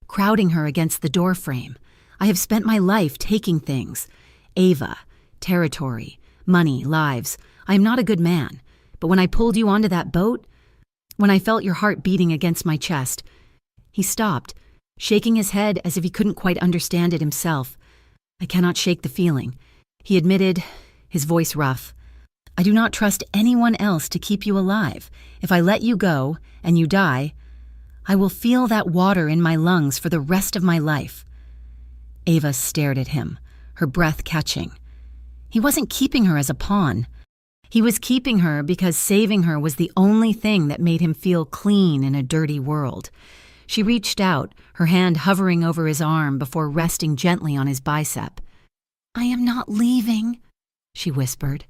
crowding her against the doorframe. "I have spent my life taking things. Ava, territory, money, lives. I am not a good man. But when I pulled you onto that boat, when I felt your heart beating against my chest." He stopped, shaking his head as if he couldn't quite understand it himself. "I cannot shake the feeling," he admitted, his voice rough. "I do not trust anyone else to keep you alive. If I let you go, and you die, I will feel that water in my lungs for the rest of my life." Ava stared at him, her breath catching. He wasn't keeping her as a pawn. He was keeping her because saving her was the only thing that made him feel clean in a dirty world. She reached out, her hand hovering over his arm before resting gently on his bicep. "I am not leaving," she whispered.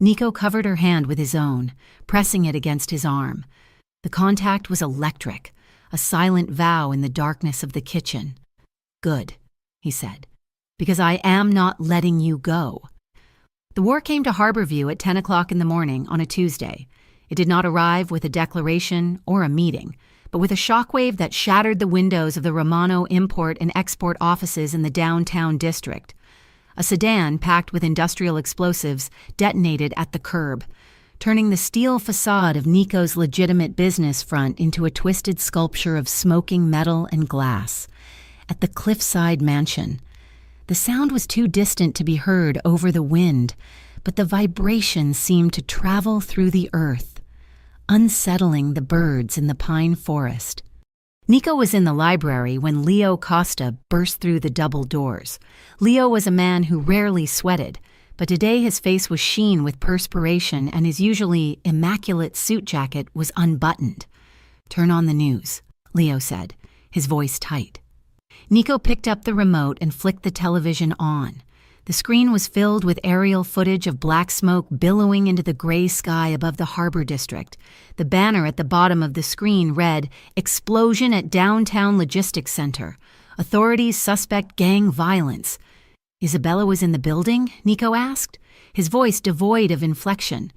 Nico covered her hand with his own, pressing it against his arm. The contact was electric, a silent vow in the darkness of the kitchen. "Good," he said, "because I am not letting you go." The war came to Harborview at 10 o'clock in the morning on a Tuesday. It did not arrive with a declaration or a meeting, but with a shockwave that shattered the windows of the Romano import and export offices in the downtown district. A sedan packed with industrial explosives detonated at the curb, turning the steel facade of Nico's legitimate business front into a twisted sculpture of smoking metal and glass. At the cliffside mansion, the sound was too distant to be heard over the wind, but the vibration seemed to travel through the earth, unsettling the birds in the pine forest. Nico was in the library when Leo Costa burst through the double doors. Leo was a man who rarely sweated, but today his face was sheen with perspiration and his usually immaculate suit jacket was unbuttoned. "Turn on the news," Leo said, his voice tight. Nico picked up the remote and flicked the television on. The screen was filled with aerial footage of black smoke billowing into the gray sky above the harbor district. The banner at the bottom of the screen read, "Explosion at Downtown Logistics Center. Authorities suspect gang violence." "Isabella was in the building?" Nico asked, his voice devoid of inflection,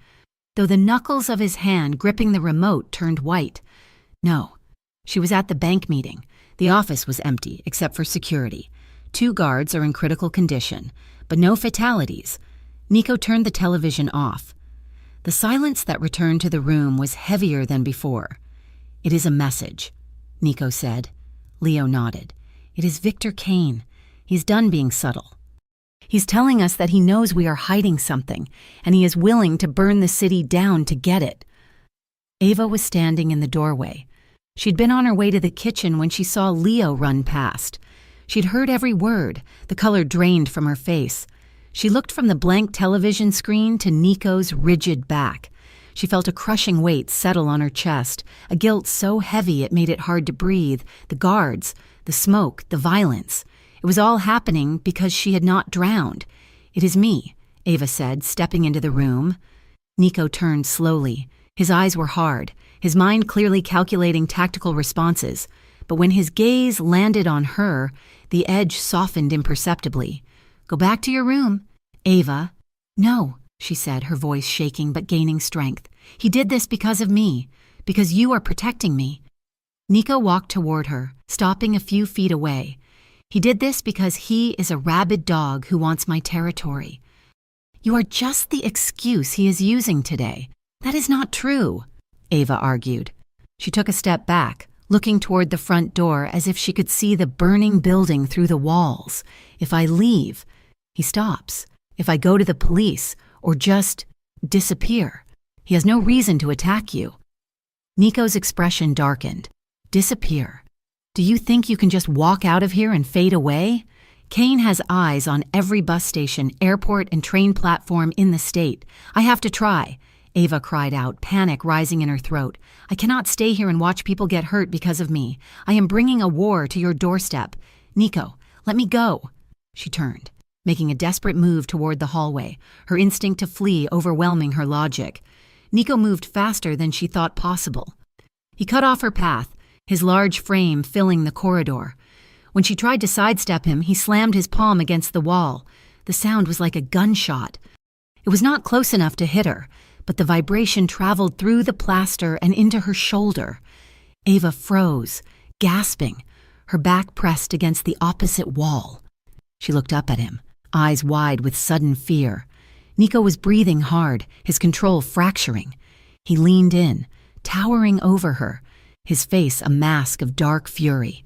though the knuckles of his hand gripping the remote turned white. "No, she was at the bank meeting. The office was empty, except for security. 2 guards are in critical condition, but no fatalities." Nico turned the television off. The silence that returned to the room was heavier than before. "It is a message," Nico said. Leo nodded. "It is Victor Kane. He's done being subtle. He's telling us that he knows we are hiding something, and he is willing to burn the city down to get it." Ava was standing in the doorway. She'd been on her way to the kitchen when she saw Leo run past. She'd heard every word, the color drained from her face. She looked from the blank television screen to Nico's rigid back. She felt a crushing weight settle on her chest, a guilt so heavy it made it hard to breathe. The guards, the smoke, the violence. It was all happening because she had not drowned. "It is me," Ava said, stepping into the room. Nico turned slowly. His eyes were hard, his mind clearly calculating tactical responses. But when his gaze landed on her, the edge softened imperceptibly. "Go back to your room." "Ava." "No," she said, her voice shaking but gaining strength. "He did this because of me, because you are protecting me." Nico walked toward her, stopping a few feet away. "He did this because he is a rabid dog who wants my territory." "You are just the excuse he is using today." "That is not true," Ava argued. She took a step back, looking toward the front door as if she could see the burning building through the walls. "If I leave, he stops. If I go to the police, or just disappear, he has no reason to attack you." Nico's expression darkened. "Disappear? Do you think you can just walk out of here and fade away? Kane has eyes on every bus station, airport, and train platform in the state. I have to try." Ava cried out, panic rising in her throat. "I cannot stay here and watch people get hurt because of me. I am bringing a war to your doorstep. Nico, let me go." She turned, making a desperate move toward the hallway, her instinct to flee overwhelming her logic. Nico moved faster than she thought possible. He cut off her path, his large frame filling the corridor. When she tried to sidestep him, he slammed his palm against the wall. The sound was like a gunshot. It was not close enough to hit her, but the vibration traveled through the plaster and into her shoulder. Ava froze, gasping, her back pressed against the opposite wall. She looked up at him, eyes wide with sudden fear. Nico was breathing hard, his control fracturing. He leaned in, towering over her, his face a mask of dark fury.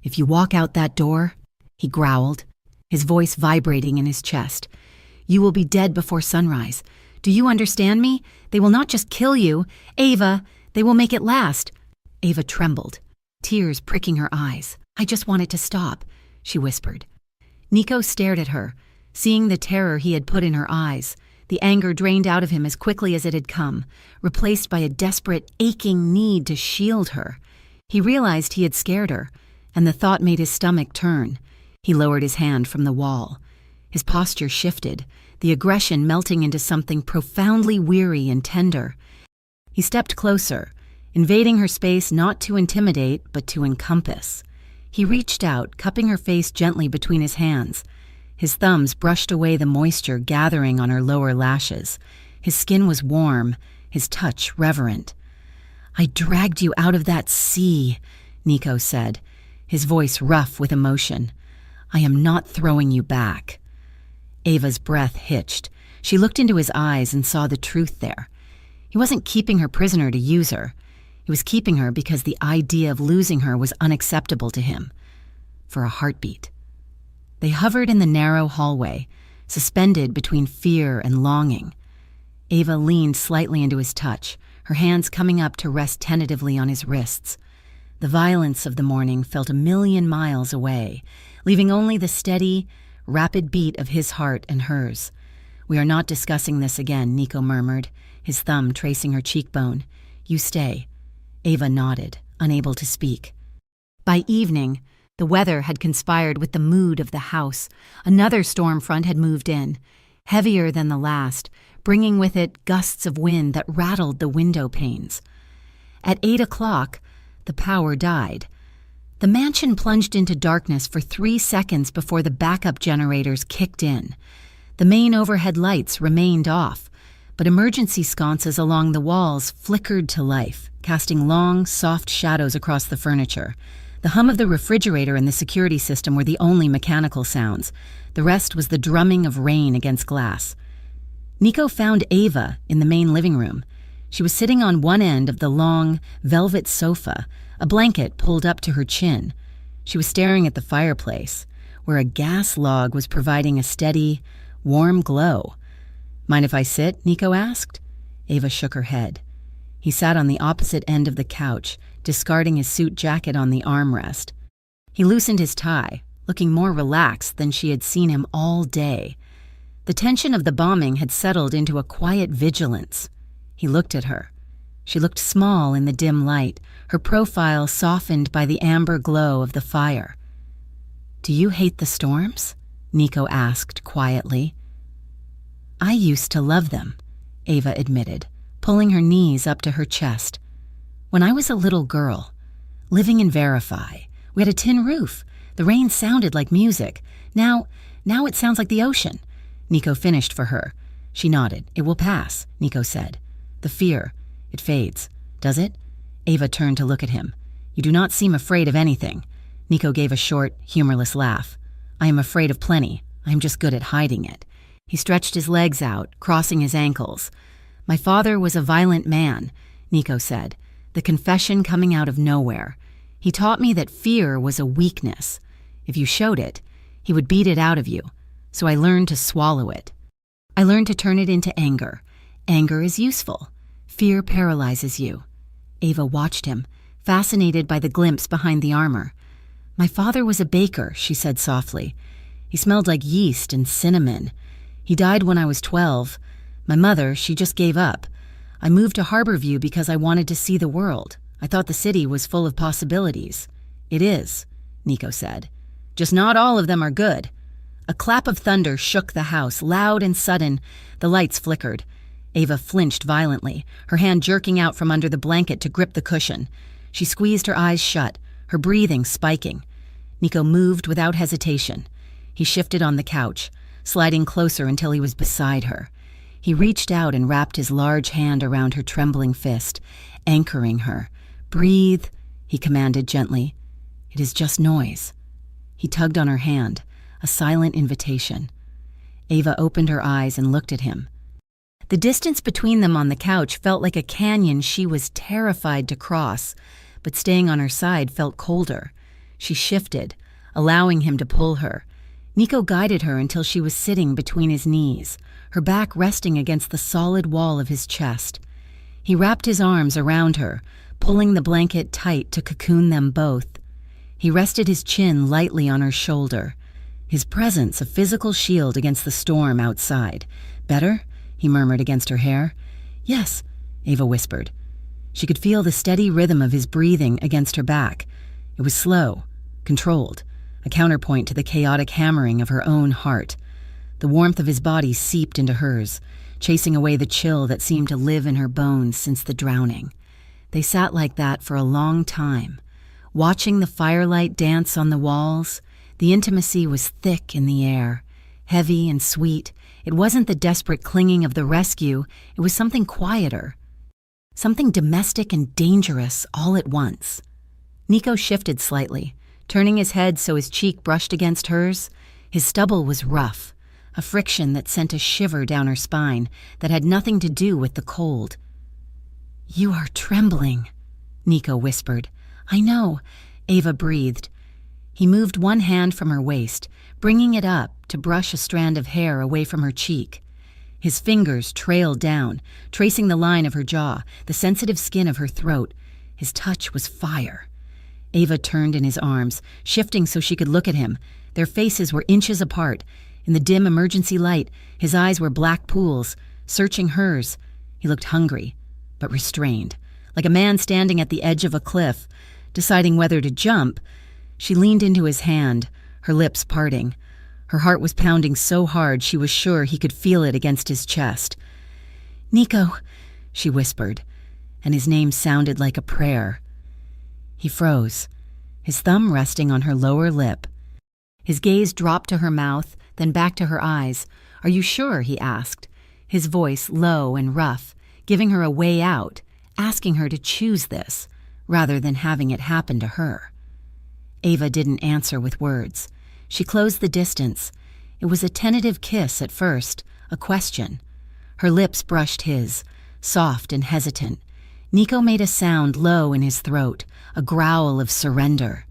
"If you walk out that door," he growled, his voice vibrating in his chest, "you will be dead before sunrise. Do you understand me? They will not just kill you. Ava, they will make it last." Ava trembled, tears pricking her eyes. "I just want it to stop," she whispered. Nico stared at her, seeing the terror he had put in her eyes. The anger drained out of him as quickly as it had come, replaced by a desperate, aching need to shield her. He realized he had scared her, and the thought made his stomach turn. He lowered his hand from the wall. His posture shifted, the aggression melting into something profoundly weary and tender. He stepped closer, invading her space not to intimidate, but to encompass. He reached out, cupping her face gently between his hands. His thumbs brushed away the moisture gathering on her lower lashes. His skin was warm, his touch reverent. "I dragged you out of that sea," Nico said, his voice rough with emotion. "I am not throwing you back." Ava's breath hitched. She looked into his eyes and saw the truth there. He wasn't keeping her prisoner to use her. He was keeping her because the idea of losing her was unacceptable to him. For a heartbeat. They hovered in the narrow hallway, suspended between fear and longing. Ava leaned slightly into his touch, her hands coming up to rest tentatively on his wrists. The violence of the morning felt a million miles away, leaving only the steady, rapid beat of his heart and hers. "We are not discussing this again," Nico murmured, his thumb tracing her cheekbone. "You stay." Ava nodded, unable to speak. By evening, the weather had conspired with the mood of the house. Another storm front had moved in, heavier than the last, bringing with it gusts of wind that rattled the window panes. At 8 o'clock, the power died. The mansion plunged into darkness for 3 seconds before the backup generators kicked in. The main overhead lights remained off, but emergency sconces along the walls flickered to life, casting long, soft shadows across the furniture. The hum of the refrigerator and the security system were the only mechanical sounds. The rest was the drumming of rain against glass. Nico found Ava in the main living room. She was sitting on one end of the long, velvet sofa, a blanket pulled up to her chin. She was staring at the fireplace, where a gas log was providing a steady, warm glow. "Mind if I sit?" Nico asked. Ava shook her head. He sat on the opposite end of the couch, discarding his suit jacket on the armrest. He loosened his tie, looking more relaxed than she had seen him all day. The tension of the bombing had settled into a quiet vigilance. He looked at her. She looked small in the dim light, her profile softened by the amber glow of the fire. "Do you hate the storms?" Nico asked quietly. "I used to love them," Ava admitted, pulling her knees up to her chest. "When I was a little girl, living in Verify, we had a tin roof. The rain sounded like music. Now it sounds like the ocean." Nico finished for her. She nodded. "It will pass," Nico said. "The fear, it fades. Does it?" Ava turned to look at him. "You do not seem afraid of anything." Nico gave a short, humorless laugh. "I am afraid of plenty. I am just good at hiding it." He stretched his legs out, crossing his ankles. "My father was a violent man," Nico said, the confession coming out of nowhere. "He taught me that fear was a weakness. If you showed it, he would beat it out of you. So I learned to swallow it. I learned to turn it into anger. Anger is useful. Fear paralyzes you." Ava watched him, fascinated by the glimpse behind the armor. "My father was a baker," she said softly. "He smelled like yeast and cinnamon. He died when I was 12. My mother, she just gave up. I moved to Harborview because I wanted to see the world. I thought the city was full of possibilities." "It is," Nico said. "Just not all of them are good." A clap of thunder shook the house, loud and sudden. The lights flickered. Ava flinched violently, her hand jerking out from under the blanket to grip the cushion. She squeezed her eyes shut, her breathing spiking. Nico moved without hesitation. He shifted on the couch, sliding closer until he was beside her. He reached out and wrapped his large hand around her trembling fist, anchoring her. "Breathe," he commanded gently. "It is just noise." He tugged on her hand, a silent invitation. Ava opened her eyes and looked at him. The distance between them on the couch felt like a canyon she was terrified to cross, but staying on her side felt colder. She shifted, allowing him to pull her. Nico guided her until she was sitting between his knees, her back resting against the solid wall of his chest. He wrapped his arms around her, pulling the blanket tight to cocoon them both. He rested his chin lightly on her shoulder, his presence a physical shield against the storm outside. "Better?" he murmured against her hair. "Yes," Ava whispered. She could feel the steady rhythm of his breathing against her back. It was slow, controlled, a counterpoint to the chaotic hammering of her own heart. The warmth of his body seeped into hers, chasing away the chill that seemed to live in her bones since the drowning. They sat like that for a long time, watching the firelight dance on the walls. The intimacy was thick in the air, heavy and sweet. It wasn't the desperate clinging of the rescue, it was something quieter, something domestic and dangerous all at once. Nico shifted slightly, turning his head so his cheek brushed against hers. His stubble was rough, a friction that sent a shiver down her spine that had nothing to do with the cold. "You are trembling," Nico whispered. "I know," Ava breathed. He moved one hand from her waist, bringing it up to brush a strand of hair away from her cheek. His fingers trailed down, tracing the line of her jaw, the sensitive skin of her throat. His touch was fire. Ava turned in his arms, shifting so she could look at him. Their faces were inches apart. In the dim emergency light, his eyes were black pools, searching hers. He looked hungry, but restrained, like a man standing at the edge of a cliff, deciding whether to jump. She leaned into his hand, her lips parting. Her heart was pounding so hard she was sure he could feel it against his chest. "Nico," she whispered, and his name sounded like a prayer. He froze, his thumb resting on her lower lip. His gaze dropped to her mouth, then back to her eyes. "Are you sure?" he asked, his voice low and rough, giving her a way out, asking her to choose this, rather than having it happen to her. Ava didn't answer with words. She closed the distance. It was a tentative kiss at first, a question. Her lips brushed his, soft and hesitant. Nico made a sound low in his throat, a growl of surrender.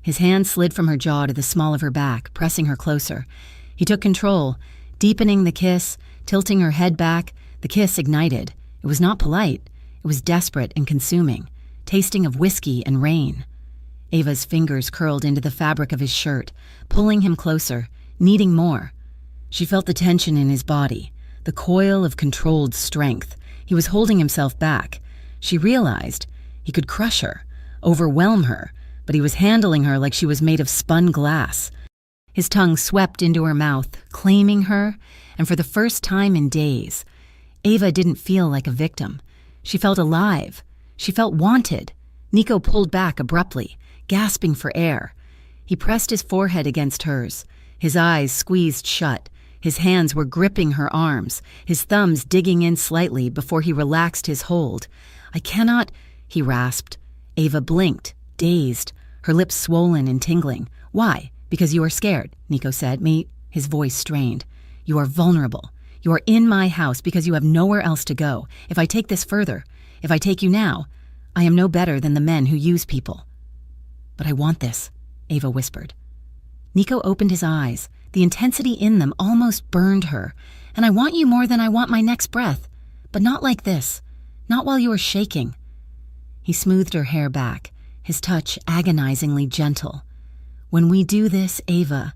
His hand slid from her jaw to the small of her back, pressing her closer. He took control, deepening the kiss, tilting her head back. The kiss ignited. It was not polite. It was desperate and consuming, tasting of whiskey and rain. Ava's fingers curled into the fabric of his shirt, pulling him closer, needing more. She felt the tension in his body, the coil of controlled strength. He was holding himself back. She realized he could crush her, overwhelm her, but he was handling her like she was made of spun glass. His tongue swept into her mouth, claiming her, and for the first time in days, Ava didn't feel like a victim. She felt alive. She felt wanted. Nico pulled back abruptly, gasping for air. He pressed his forehead against hers, his eyes squeezed shut. His hands were gripping her arms, his thumbs digging in slightly before he relaxed his hold. "I cannot," he rasped. Ava blinked, dazed, her lips swollen and tingling. "Why? Because you are scared," Nico said. His voice strained. "You are vulnerable. You are in my house because you have nowhere else to go. If I take this further, if I take you now, I am no better than the men who use people." "But I want this," Ava whispered. Nico opened his eyes. The intensity in them almost burned her. "And I want you more than I want my next breath. But not like this. Not while you are shaking." He smoothed her hair back, his touch agonizingly gentle. "When we do this, Ava,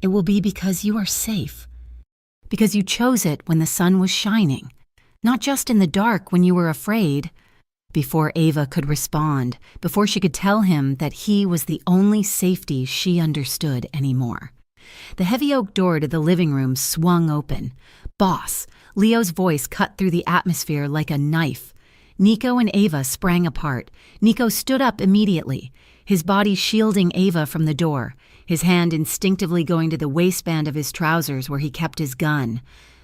it will be because you are safe. Because you chose it when the sun was shining. Not just in the dark when you were afraid." Before Ava could respond, before she could tell him that he was the only safety she understood anymore. The heavy oak door to the living room swung open. "Boss!" Leo's voice cut through the atmosphere like a knife. Nico and Ava sprang apart. Nico stood up immediately, his body shielding Ava from the door, his hand instinctively going to the waistband of his trousers where he kept his gun.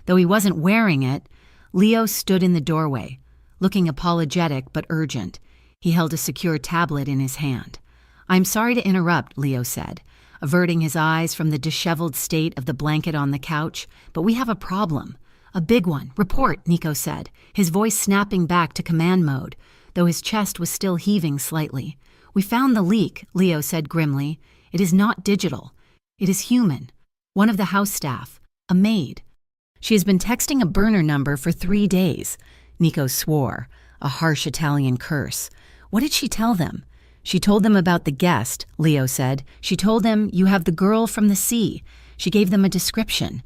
Though he wasn't wearing it, Leo stood in the doorway, looking apologetic but urgent. He held a secure tablet in his hand. "I'm sorry to interrupt," Leo said, averting his eyes from the disheveled state of the blanket on the couch, "but we have a problem. A big one. Report," Nico said, his voice snapping back to command mode, though his chest was still heaving slightly. "We found the leak," Leo said grimly. "It is not digital. It is human. One of the house staff. A maid. She has been texting a burner number for 3 days. Nico swore, a harsh Italian curse. "What did she tell them?" "She told them about the guest," Leo said. "She told them you have the girl from the sea. She gave them a description.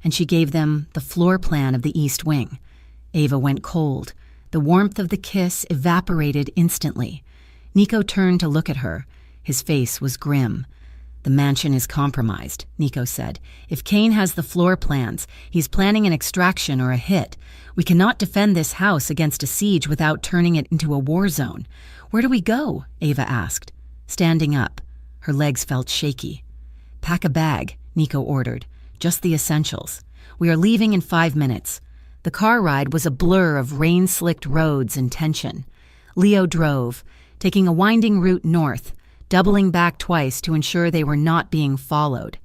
And she gave them the floor plan of the East Wing." Ava went cold. The warmth of the kiss evaporated instantly. Nico turned to look at her. His face was grim. The mansion is compromised, Nico said. If Kane has the floor plans, he's planning an extraction or a hit. We cannot defend this house against a siege without turning it into a war zone. Where do we go? Ava asked, standing up. Her legs felt shaky. Pack a bag, Nico ordered. Just the essentials. We are leaving in 5 minutes. The car ride was a blur of rain-slicked roads and tension. Leo drove, taking a winding route north, doubling back twice to ensure they were not being followed.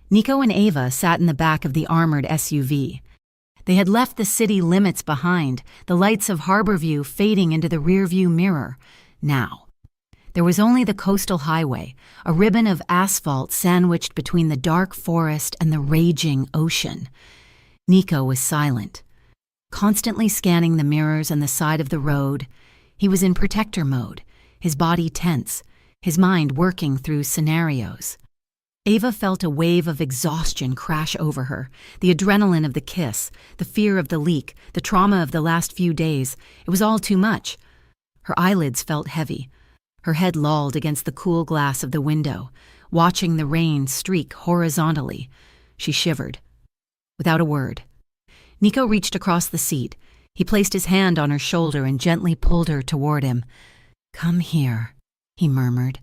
Nico and Ava sat in the back of the armored SUV. They had left the city limits behind, the lights of Harborview fading into the rearview mirror. Now, there was only the coastal highway, a ribbon of asphalt sandwiched between the dark forest and the raging ocean. Nico was silent, constantly scanning the mirrors and the side of the road. He was in protector mode, his body tense, his mind working through scenarios. Ava felt a wave of exhaustion crash over her, the adrenaline of the kiss, the fear of the leak, the trauma of the last few days. It was all too much. Her eyelids felt heavy. Her head lolled against the cool glass of the window, watching the rain streak horizontally. She shivered. Without a word, Nico reached across the seat. He placed his hand on her shoulder and gently pulled her toward him. "Come here," he murmured.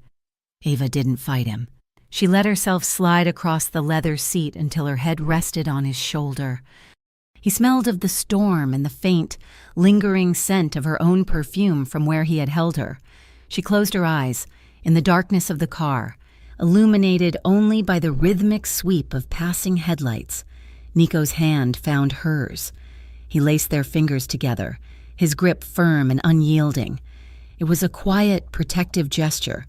Ava didn't fight him. She let herself slide across the leather seat until her head rested on his shoulder. He smelled of the storm and the faint, lingering scent of her own perfume from where he had held her. She closed her eyes, in the darkness of the car, illuminated only by the rhythmic sweep of passing headlights. Nico's hand found hers. He laced their fingers together, his grip firm and unyielding. It was a quiet, protective gesture,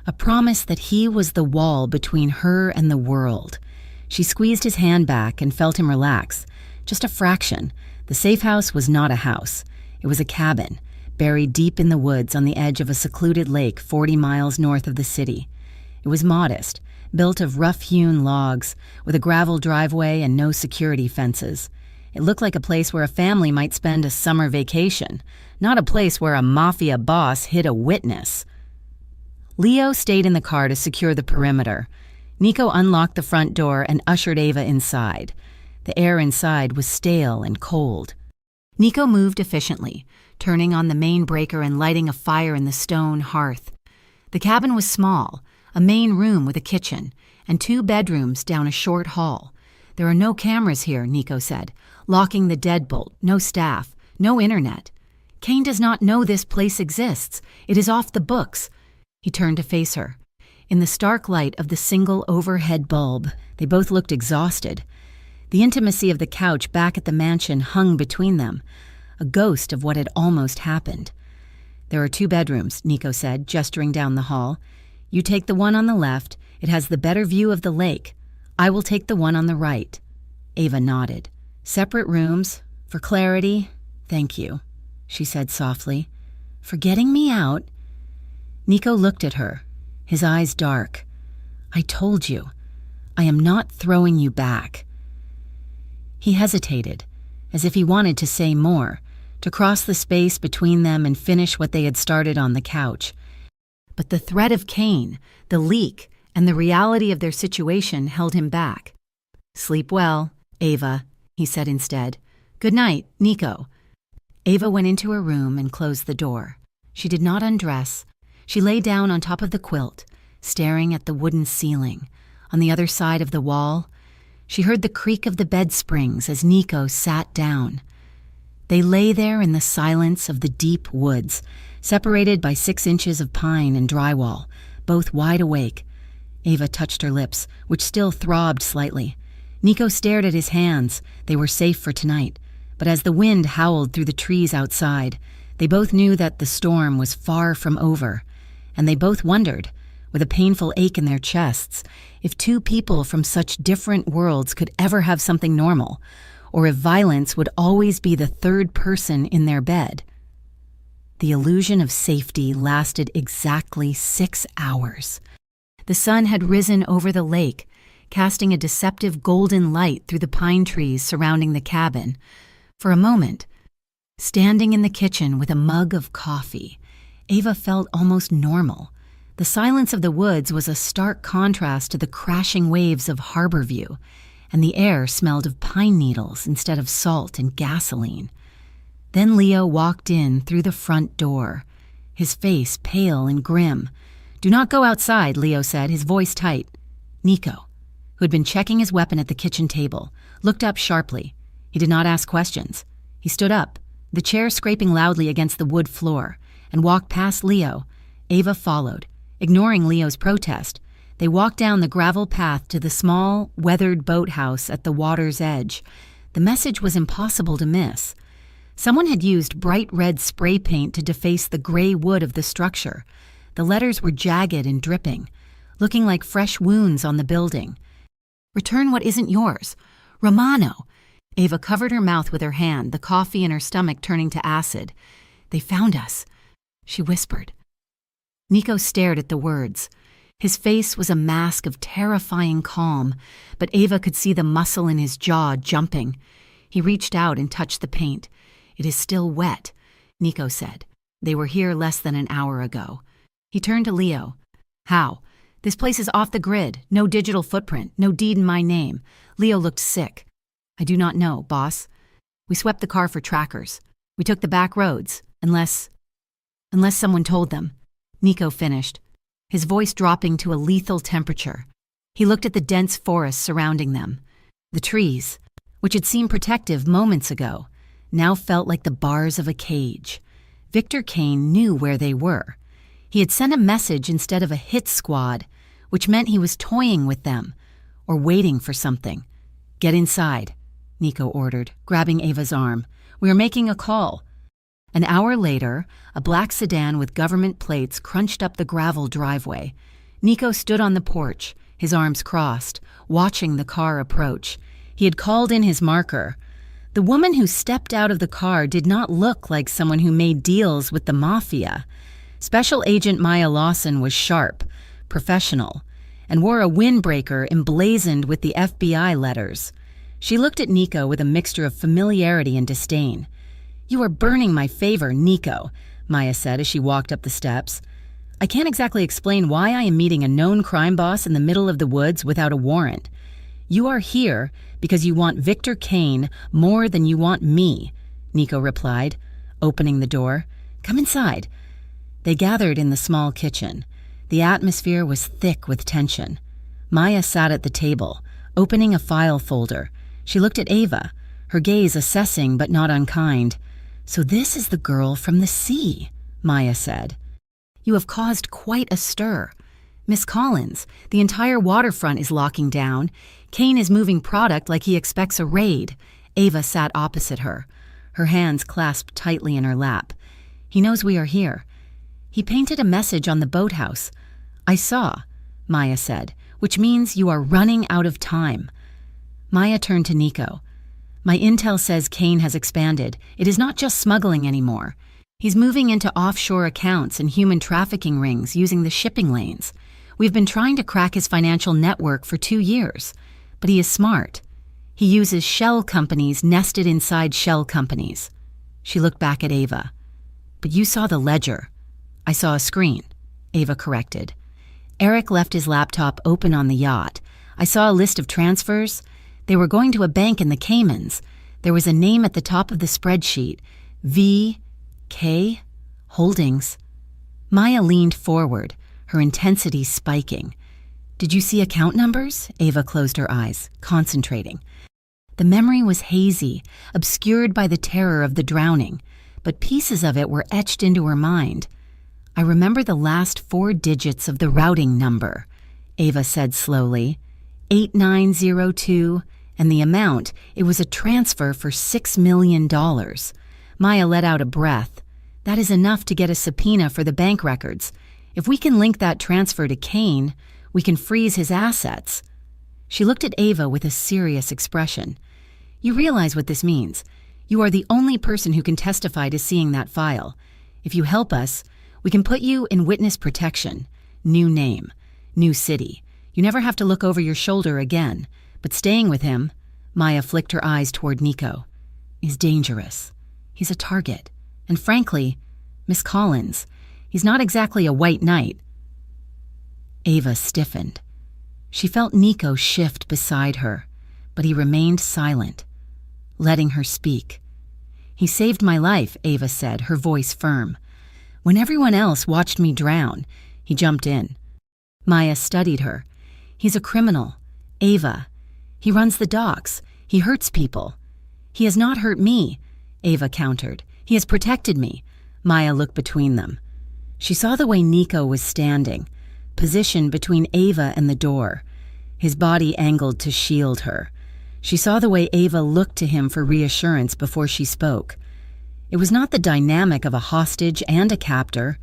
a promise that he was the wall between her and the world. She squeezed his hand back and felt him relax. Just a fraction. The safe house was not a house. It was a cabin, buried deep in the woods on the edge of a secluded lake 40 miles north of the city. It was modest, built of rough-hewn logs, with a gravel driveway and no security fences. It looked like a place where a family might spend a summer vacation, not a place where a Mafia boss hid a witness. Leo stayed in the car to secure the perimeter. Nico unlocked the front door and ushered Ava inside. The air inside was stale and cold. Nico moved efficiently, turning on the main breaker and lighting a fire in the stone hearth. The cabin was small, a main room with a kitchen, and 2 bedrooms down a short hall. "There are no cameras here," Nico said, locking the deadbolt, no staff, no internet. "Kane does not know this place exists. It is off the books." He turned to face her. In the stark light of the single overhead bulb, they both looked exhausted. The intimacy of the couch back at the mansion hung between them, a ghost of what had almost happened. "There are 2 bedrooms," Nico said, gesturing down the hall. "You take the one on the left. It has the better view of the lake. I will take the one on the right." Ava nodded. "Separate rooms. For clarity, thank you," she said softly. "For getting me out?" Nico looked at her, his eyes dark. "I told you. I am not throwing you back." He hesitated, as if he wanted to say more, to cross the space between them and finish what they had started on the couch. But the threat of Kane, the leak, and the reality of their situation held him back. "Sleep well, Ava," he said instead. "Good night, Nico." Ava went into her room and closed the door. She did not undress. She lay down on top of the quilt, staring at the wooden ceiling. On the other side of the wall, she heard the creak of the bed springs as Nico sat down. They lay there in the silence of the deep woods, separated by 6 inches of pine and drywall, both wide awake. Ava touched her lips, which still throbbed slightly. Nico stared at his hands. They were safe for tonight. But as the wind howled through the trees outside, they both knew that the storm was far from over. And they both wondered, with a painful ache in their chests, if 2 people from such different worlds could ever have something normal, or if violence would always be the 3rd person in their bed. The illusion of safety lasted exactly 6 hours. The sun had risen over the lake, casting a deceptive golden light through the pine trees surrounding the cabin. For a moment, standing in the kitchen with a mug of coffee, Ava felt almost normal. The silence of the woods was a stark contrast to the crashing waves of Harborview, and the air smelled of pine needles instead of salt and gasoline. Then Leo walked in through the front door, his face pale and grim. "Do not go outside," Leo said, his voice tight. Nico, who had been checking his weapon at the kitchen table, looked up sharply. He did not ask questions. He stood up, the chair scraping loudly against the wood floor, and walked past Leo. Ava followed. Ignoring Leo's protest, they walked down the gravel path to the small, weathered boathouse at the water's edge. The message was impossible to miss. Someone had used bright red spray paint to deface the gray wood of the structure. The letters were jagged and dripping, looking like fresh wounds on the building. "Return what isn't yours. Romano." Ava covered her mouth with her hand, the coffee in her stomach turning to acid. "They found us," she whispered. Nico stared at the words. His face was a mask of terrifying calm, but Ava could see the muscle in his jaw jumping. He reached out and touched the paint. "It is still wet," Nico said. "They were here less than an hour ago." He turned to Leo. "How? This place is off the grid. No digital footprint. No deed in my name." Leo looked sick. "I do not know, boss. We swept the car for trackers. We took the back roads, unless someone told them." Nico finished, his voice dropping to a lethal temperature. He looked at the dense forest surrounding them. The trees, which had seemed protective moments ago, now felt like the bars of a cage. Victor Kane knew where they were. He had sent a message instead of a hit squad, which meant he was toying with them, or waiting for something. "Get inside," Nico ordered, grabbing Ava's arm. "We are making a call." An hour later, a black sedan with government plates crunched up the gravel driveway. Nico stood on the porch, his arms crossed, watching the car approach. He had called in his marker. The woman who stepped out of the car did not look like someone who made deals with the Mafia. Special Agent Maya Lawson was sharp, professional, and wore a windbreaker emblazoned with the FBI letters. She looked at Nico with a mixture of familiarity and disdain. "You are burning my favor, Nico," Maya said as she walked up the steps. "I can't exactly explain why I am meeting a known crime boss in the middle of the woods without a warrant. You are here because you want Victor Kane more than you want me," Nico replied, opening the door. "Come inside." They gathered in the small kitchen. The atmosphere was thick with tension. Maya sat at the table, opening a file folder. She looked at Ava, her gaze assessing but not unkind. "So this is the girl from the sea," Maya said. "You have caused quite a stir. Miss Collins, the entire waterfront is locking down. Kane is moving product like he expects a raid." Ava sat opposite her, her hands clasped tightly in her lap. "He knows we are here. He painted a message on the boathouse." "I saw," Maya said, "which means you are running out of time." Maya turned to Nico. "My intel says Kane has expanded. It is not just smuggling anymore. He's moving into offshore accounts and human trafficking rings using the shipping lanes. We've been trying to crack his financial network for 2 years, but he is smart. He uses shell companies nested inside shell companies." She looked back at Ava. "But you saw the ledger." "I saw a screen," Ava corrected. "Eric left his laptop open on the yacht. I saw a list of transfers. They were going to a bank in the Caymans. There was a name at the top of the spreadsheet. V.K. Holdings." Maya leaned forward, her intensity spiking. "Did you see account numbers?" Ava closed her eyes, concentrating. The memory was hazy, obscured by the terror of the drowning, but pieces of it were etched into her mind. "I remember the last 4 digits of the routing number," Ava said slowly. 8902, and the amount, it was a transfer for $6 million. Maya let out a breath. "That is enough to get a subpoena for the bank records. If we can link that transfer to Kane, we can freeze his assets." She looked at Ava with a serious expression. "You realize what this means. You are the only person who can testify to seeing that file. If you help us, we can put you in witness protection. New name, new city. You never have to look over your shoulder again. But staying with him," Maya flicked her eyes toward Nico, "is dangerous. He's a target. And frankly, Miss Collins, he's not exactly a white knight." Ava stiffened. She felt Nico shift beside her, but he remained silent, letting her speak. "He saved my life," Ava said, her voice firm. "When everyone else watched me drown, he jumped in." Maya studied her. "He's a criminal. Ava. He runs the docks. He hurts people." "He has not hurt me," Ava countered. "He has protected me." Maya looked between them. She saw the way Nico was standing, positioned between Ava and the door, his body angled to shield her. She saw the way Ava looked to him for reassurance before she spoke. It was not the dynamic of a hostage and a captor.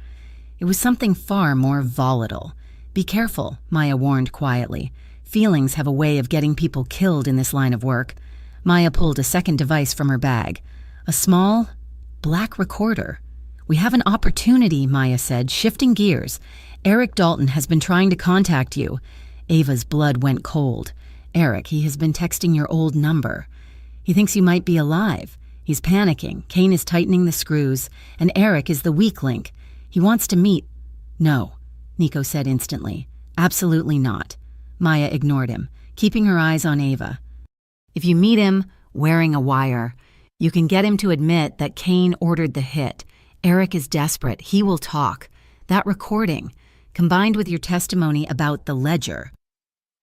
It was something far more volatile. "Be careful," Maya warned quietly. "Feelings have a way of getting people killed in this line of work." Maya pulled a second device from her bag, a small, black recorder. "We have an opportunity," Maya said, shifting gears. "Eric Dalton has been trying to contact you." Ava's blood went cold. "Eric, he has been texting your old number. He thinks you might be alive. He's panicking. Kane is tightening the screws, and Eric is the weak link. He wants to meet—" "No," Nico said instantly. "Absolutely not." Maya ignored him, keeping her eyes on Ava. "If you meet him wearing a wire, you can get him to admit that Kane ordered the hit. Eric is desperate. He will talk. That recording, combined with your testimony about the ledger,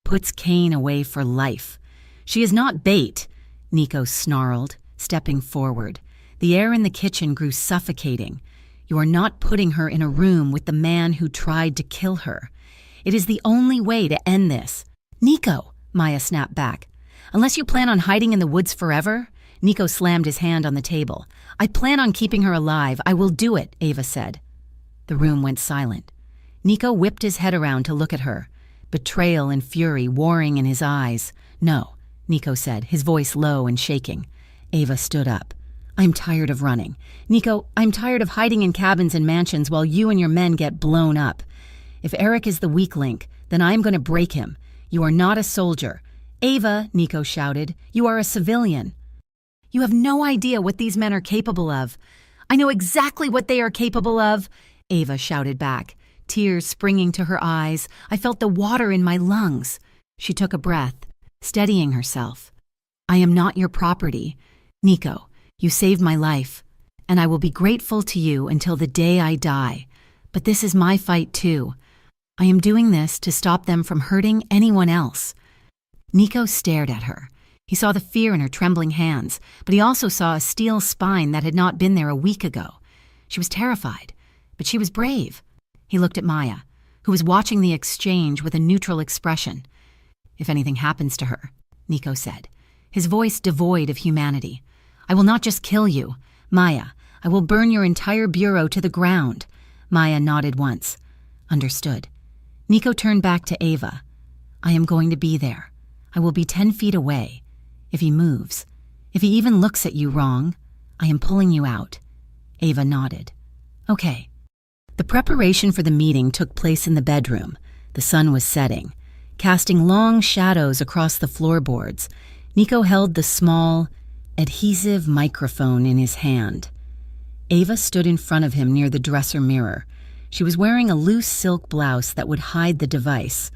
puts Kane away for life." "She is not bait," Nico snarled, stepping forward. The air in the kitchen grew suffocating. "You are not putting her in a room with the man who tried to kill her. It is the only way to end this." "Nico," Maya snapped back. "Unless you plan on hiding in the woods forever?" Nico slammed his hand on the table. "I plan on keeping her alive. I will do it," Ava said. The room went silent. Nico whipped his head around to look at her, betrayal and fury warring in his eyes. "No," Nico said, his voice low and shaking. Ava stood up. "I'm tired of running. Nico, I'm tired of hiding in cabins and mansions while you and your men get blown up. If Eric is the weak link, then I am going to break him. You are not a soldier." "Ava," Nico shouted, "you are a civilian." "You have no idea what these men are capable of." "I know exactly what they are capable of," Ava shouted back, tears springing to her eyes. I felt the water in my lungs. She took a breath, steadying herself. "I am not your property. Nico, you saved my life, and I will be grateful to you until the day I die. But this is my fight too. I am doing this to stop them from hurting anyone else." Nico stared at her. He saw the fear in her trembling hands, but he also saw a steel spine that had not been there a week ago. She was terrified, but she was brave. He looked at Maya, who was watching the exchange with a neutral expression. "If anything happens to her," Nico said, his voice devoid of humanity, "I will not just kill you. Maya, I will burn your entire bureau to the ground." Maya nodded once. "Understood." Nico turned back to Ava. "I am going to be there. I will be 10 feet away. If he moves, if he even looks at you wrong, I am pulling you out." Ava nodded. "Okay." The preparation for the meeting took place in the bedroom. The sun was setting, casting long shadows across the floorboards. Nico held the small, adhesive microphone in his hand. Ava stood in front of him near the dresser mirror. She was wearing a loose silk blouse that would hide the device.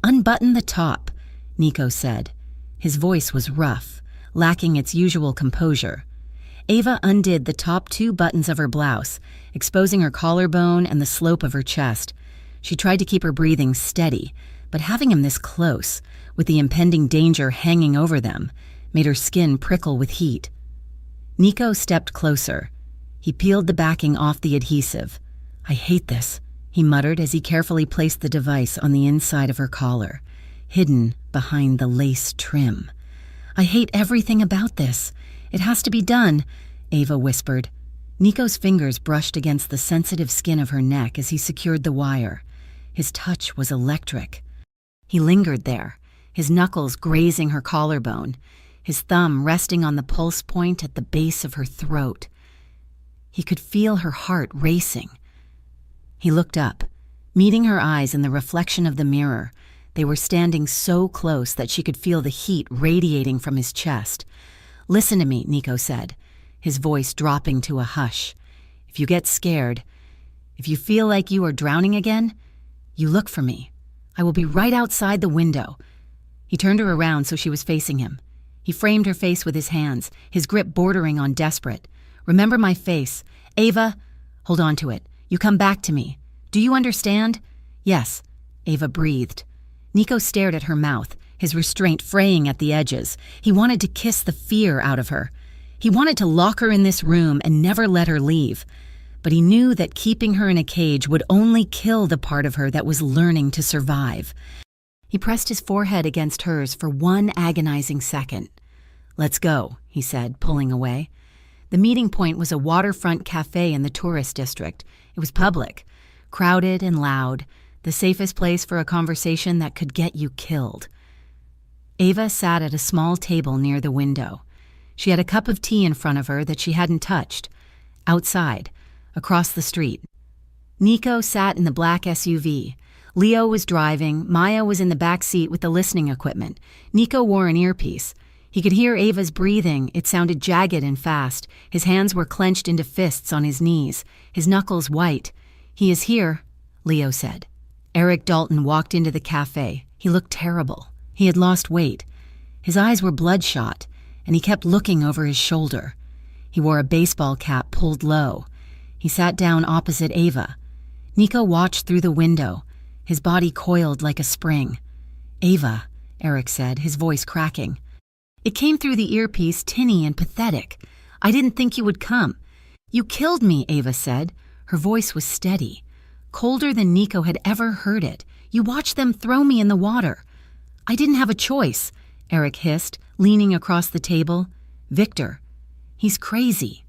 "Unbutton the top," Nico said. His voice was rough, lacking its usual composure. Ava undid the top 2 buttons of her blouse, exposing her collarbone and the slope of her chest. She tried to keep her breathing steady, but having him this close, with the impending danger hanging over them, made her skin prickle with heat. Nico stepped closer. He peeled the backing off the adhesive. "I hate this," he muttered as he carefully placed the device on the inside of her collar, hidden behind the lace trim. "I hate everything about this. It has to be done," Ava whispered. Nico's fingers brushed against the sensitive skin of her neck as he secured the wire. His touch was electric. He lingered there, his knuckles grazing her collarbone, his thumb resting on the pulse point at the base of her throat. He could feel her heart racing. He looked up, meeting her eyes in the reflection of the mirror. They were standing so close that she could feel the heat radiating from his chest. "Listen to me," Nico said, his voice dropping to a hush. "If you get scared, if you feel like you are drowning again, you look for me. I will be right outside the window." He turned her around so she was facing him. He framed her face with his hands, his grip bordering on desperate. "Remember my face. Ava, hold on to it. You come back to me. Do you understand?" "Yes," Ava breathed. Nico stared at her mouth, his restraint fraying at the edges. He wanted to kiss the fear out of her. He wanted to lock her in this room and never let her leave. But he knew that keeping her in a cage would only kill the part of her that was learning to survive. He pressed his forehead against hers for one agonizing second. "Let's go," he said, pulling away. The meeting point was a waterfront cafe in the tourist district. It was public, crowded and loud, the safest place for a conversation that could get you killed. Ava sat at a small table near the window. She had a cup of tea in front of her that she hadn't touched. Outside, across the street, Nico sat in the black SUV. Leo was driving. Maya was in the back seat with the listening equipment. Nico wore an earpiece. He could hear Ava's breathing. It sounded jagged and fast. His hands were clenched into fists on his knees, his knuckles white. "He is here," Leo said. Eric Dalton walked into the cafe. He looked terrible. He had lost weight. His eyes were bloodshot, and he kept looking over his shoulder. He wore a baseball cap pulled low. He sat down opposite Ava. Nico watched through the window, his body coiled like a spring. "Ava," Eric said, his voice cracking. It came through the earpiece, tinny and pathetic. "I didn't think you would come." "You killed me," Ava said. Her voice was steady, colder than Nico had ever heard it. "You watched them throw me in the water." "I didn't have a choice," Eric hissed, leaning across the table. "Victor, he's crazy."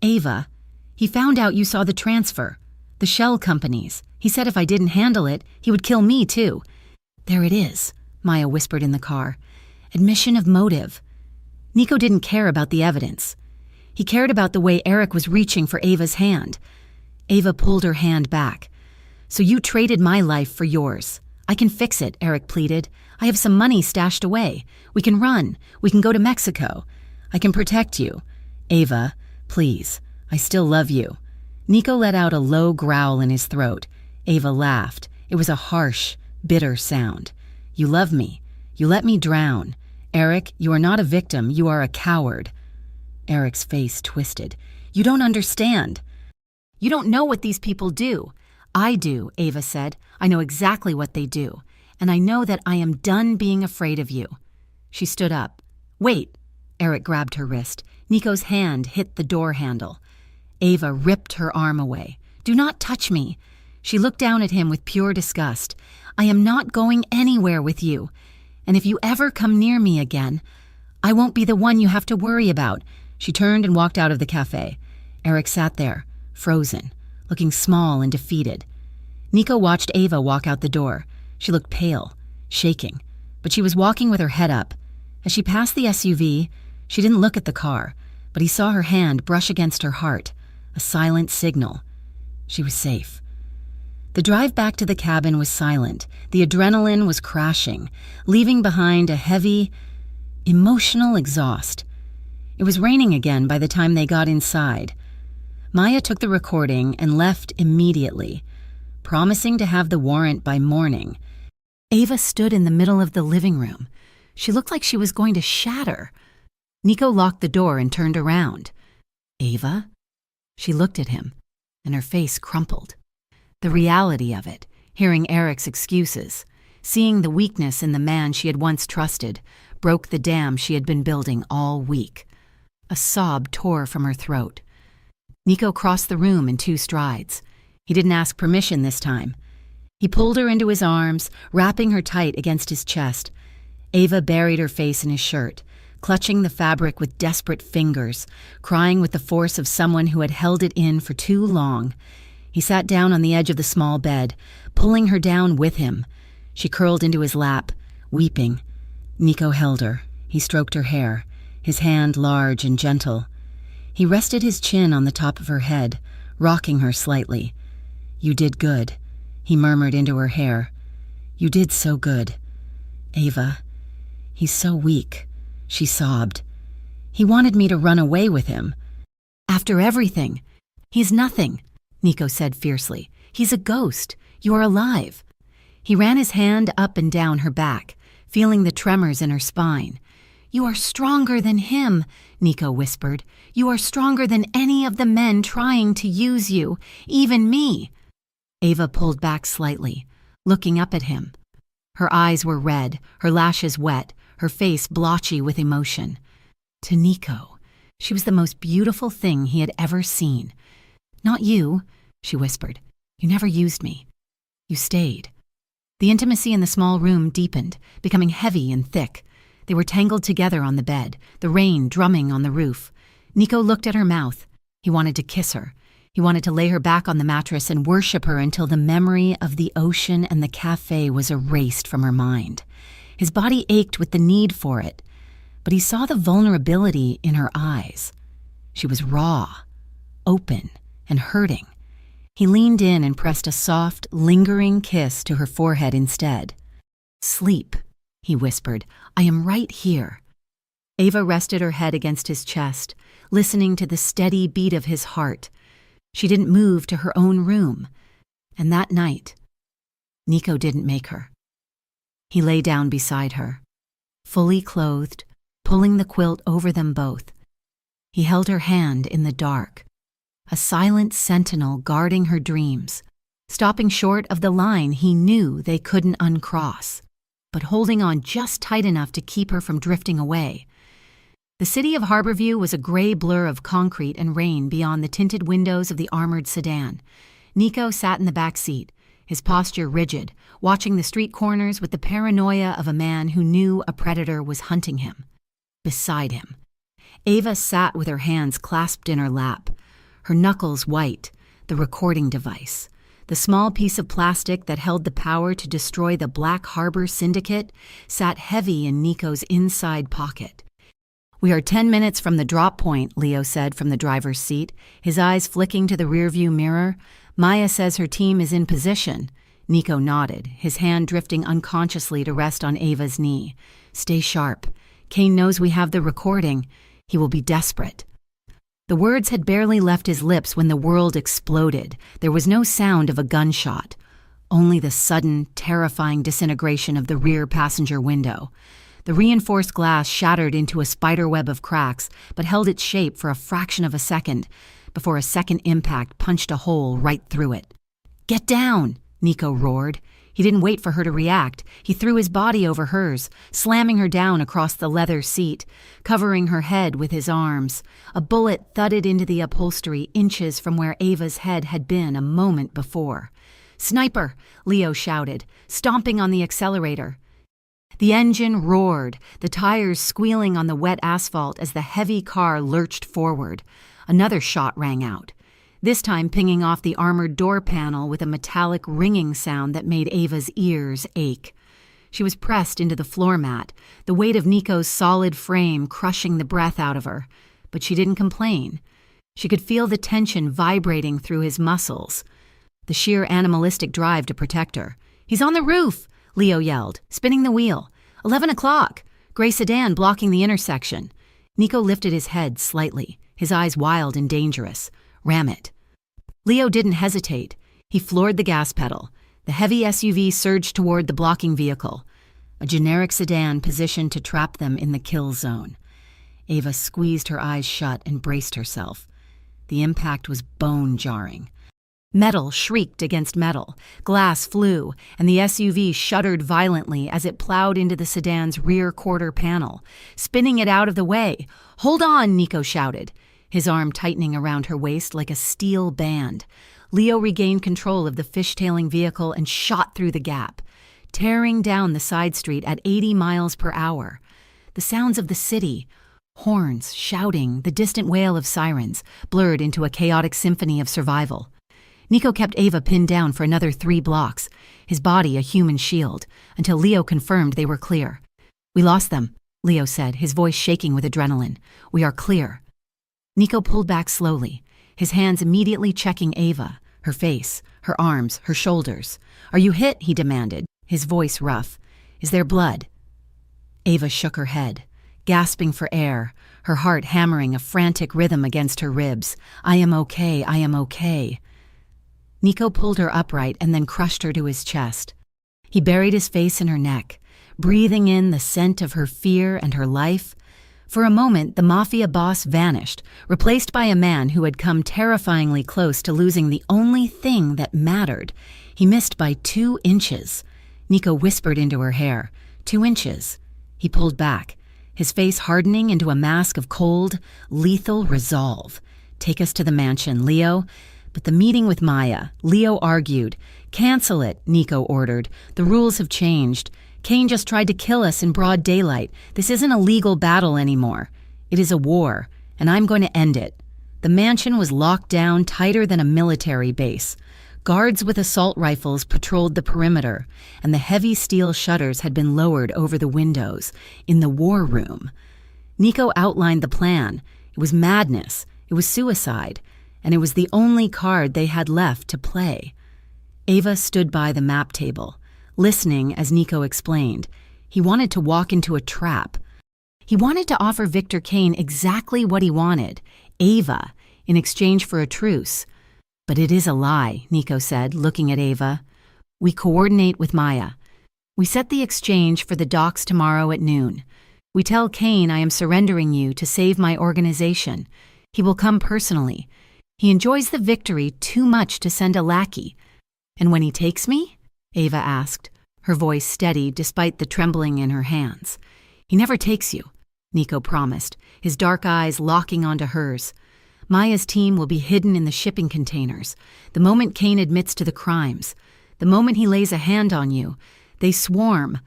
"Ava, he found out you saw the transfer, the shell companies. He said if I didn't handle it, he would kill me too." "There it is," Maya whispered in the car. "Admission of motive." Nico didn't care about the evidence. He cared about the way Eric was reaching for Ava's hand. Ava pulled her hand back. "So you traded my life for yours. I can fix it," Eric pleaded. "I have some money stashed away. We can run. We can go to Mexico. I can protect you." "Ava, please. I still love you." Nico let out a low growl in his throat. Ava laughed. It was a harsh, bitter sound. "You love me. You let me drown. Eric, you are not a victim. You are a coward." Eric's face twisted. "You don't understand. You don't know what these people do." "I do," Ava said. "I know exactly what they do. And I know that I am done being afraid of you." She stood up. "Wait." Eric grabbed her wrist. Nico's hand hit the door handle. Ava ripped her arm away. "Do not touch me." She looked down at him with pure disgust. "I am not going anywhere with you. And if you ever come near me again, I won't be the one you have to worry about." She turned and walked out of the cafe. Eric sat there, frozen, looking small and defeated. Nico watched Ava walk out the door. She looked pale, shaking, but she was walking with her head up. As she passed the SUV, she didn't look at the car, but he saw her hand brush against her heart, a silent signal. She was safe. The drive back to the cabin was silent. The adrenaline was crashing, leaving behind a heavy, emotional exhaust. It was raining again by the time they got inside. Maya took the recording and left immediately, promising to have the warrant by morning. Ava stood in the middle of the living room. She looked like she was going to shatter. Nico locked the door and turned around. "Ava?" She looked at him, and her face crumpled. The reality of it, hearing Eric's excuses, seeing the weakness in the man she had once trusted, broke the dam she had been building all week. A sob tore from her throat. Nico crossed the room in 2 strides. He didn't ask permission this time. He pulled her into his arms, wrapping her tight against his chest. Ava buried her face in his shirt, clutching the fabric with desperate fingers, crying with the force of someone who had held it in for too long. He sat down on the edge of the small bed, pulling her down with him. She curled into his lap, weeping. Nico held her. He stroked her hair, his hand large and gentle. He rested his chin on the top of her head, rocking her slightly. "You did good," he murmured into her hair. "You did so good. Ava, he's so weak," she sobbed. "He wanted me to run away with him." "After everything. He's nothing," Nico said fiercely. "He's a ghost. You are alive." He ran his hand up and down her back, feeling the tremors in her spine. "You are stronger than him," Nico whispered. "You are stronger than any of the men trying to use you, even me." Ava pulled back slightly, looking up at him. Her eyes were red, her lashes wet, her face blotchy with emotion. To Nico, she was the most beautiful thing he had ever seen. "Not you," she whispered. "You never used me. You stayed." The intimacy in the small room deepened, becoming heavy and thick. They were tangled together on the bed, the rain drumming on the roof. Nico looked at her mouth. He wanted to kiss her. He wanted to lay her back on the mattress and worship her until the memory of the ocean and the cafe was erased from her mind. His body ached with the need for it, but he saw the vulnerability in her eyes. She was raw, open, and hurting. He leaned in and pressed a soft, lingering kiss to her forehead instead. "Sleep," he whispered. "I am right here." Ava rested her head against his chest, listening to the steady beat of his heart. She didn't move to her own room. And that night, Nico didn't make her. He lay down beside her, fully clothed, pulling the quilt over them both. He held her hand in the dark, a silent sentinel guarding her dreams, stopping short of the line he knew they couldn't uncross, but holding on just tight enough to keep her from drifting away. The city of Harborview was a gray blur of concrete and rain beyond the tinted windows of the armored sedan. Nico sat in the back seat, his posture rigid, watching the street corners with the paranoia of a man who knew a predator was hunting him. Beside him, Ava sat with her hands clasped in her lap, her knuckles white, the recording device. The small piece of plastic that held the power to destroy the Black Harbor Syndicate sat heavy in Nico's inside pocket. "We are 10 minutes from the drop point," Leo said from the driver's seat, his eyes flicking to the rearview mirror. "Maya says her team is in position." Nico nodded, his hand drifting unconsciously to rest on Ava's knee. "Stay sharp. Kane knows we have the recording. He will be desperate." The words had barely left his lips when the world exploded. There was no sound of a gunshot, only the sudden, terrifying disintegration of the rear passenger window. The reinforced glass shattered into a spiderweb of cracks, but held its shape for a fraction of a second before a second impact punched a hole right through it. "Get down!" Nico roared. He didn't wait for her to react. He threw his body over hers, slamming her down across the leather seat, covering her head with his arms. A bullet thudded into the upholstery inches from where Ava's head had been a moment before. "Sniper!" Leo shouted, stomping on the accelerator. The engine roared, the tires squealing on the wet asphalt as the heavy car lurched forward. Another shot rang out, this time pinging off the armored door panel with a metallic ringing sound that made Ava's ears ache. She was pressed into the floor mat, the weight of Nico's solid frame crushing the breath out of her. But she didn't complain. She could feel the tension vibrating through his muscles, the sheer animalistic drive to protect her. "He's on the roof!" Leo yelled, spinning the wheel. 11 o'clock! Gray sedan blocking the intersection. Nico lifted his head slightly, his eyes wild and dangerous. "Ram it." Leo didn't hesitate. He floored the gas pedal. The heavy SUV surged toward the blocking vehicle, a generic sedan positioned to trap them in the kill zone. Ava squeezed her eyes shut and braced herself. The impact was bone-jarring. Metal shrieked against metal, glass flew, and the SUV shuddered violently as it plowed into the sedan's rear quarter panel, spinning it out of the way. "Hold on!" Nico shouted, his arm tightening around her waist like a steel band. Leo regained control of the fishtailing vehicle and shot through the gap, tearing down the side street at 80 miles per hour. The sounds of the city, horns, shouting, the distant wail of sirens, blurred into a chaotic symphony of survival. Nico kept Ava pinned down for another 3 blocks, his body a human shield, until Leo confirmed they were clear. "We lost them," Leo said, his voice shaking with adrenaline. "We are clear." Nico pulled back slowly, his hands immediately checking Ava, her face, her arms, her shoulders. "Are you hit?" he demanded, his voice rough. "Is there blood?" Ava shook her head, gasping for air, her heart hammering a frantic rhythm against her ribs. "I am okay, I am okay." Nico pulled her upright and then crushed her to his chest. He buried his face in her neck, breathing in the scent of her fear and her life. For a moment, the Mafia boss vanished, replaced by a man who had come terrifyingly close to losing the only thing that mattered. He missed by 2 inches. Nico whispered into her hair, 2 inches. He pulled back, his face hardening into a mask of cold, lethal resolve. Take us to the mansion, Leo. But the meeting with Maya, Leo argued. Cancel it, Nico ordered. The rules have changed. Kane just tried to kill us in broad daylight. This isn't a legal battle anymore. It is a war, and I'm going to end it. The mansion was locked down tighter than a military base. Guards with assault rifles patrolled the perimeter, and the heavy steel shutters had been lowered over the windows, in the war room. Nico outlined the plan. It was madness, it was suicide, and it was the only card they had left to play. Ava stood by the map table, listening as Nico explained. He wanted to walk into a trap. He wanted to offer Victor Kane exactly what he wanted, Ava, in exchange for a truce. But it is a lie, Nico said, looking at Ava. We coordinate with Maya. We set the exchange for the docks tomorrow at noon. We tell Kane I am surrendering you to save my organization. He will come personally. He enjoys the victory too much to send a lackey. And when he takes me? Ava asked, her voice steady despite the trembling in her hands. He never takes you, Nico promised, his dark eyes locking onto hers. Maya's team will be hidden in the shipping containers. The moment Kane admits to the crimes, the moment he lays a hand on you, they swarm.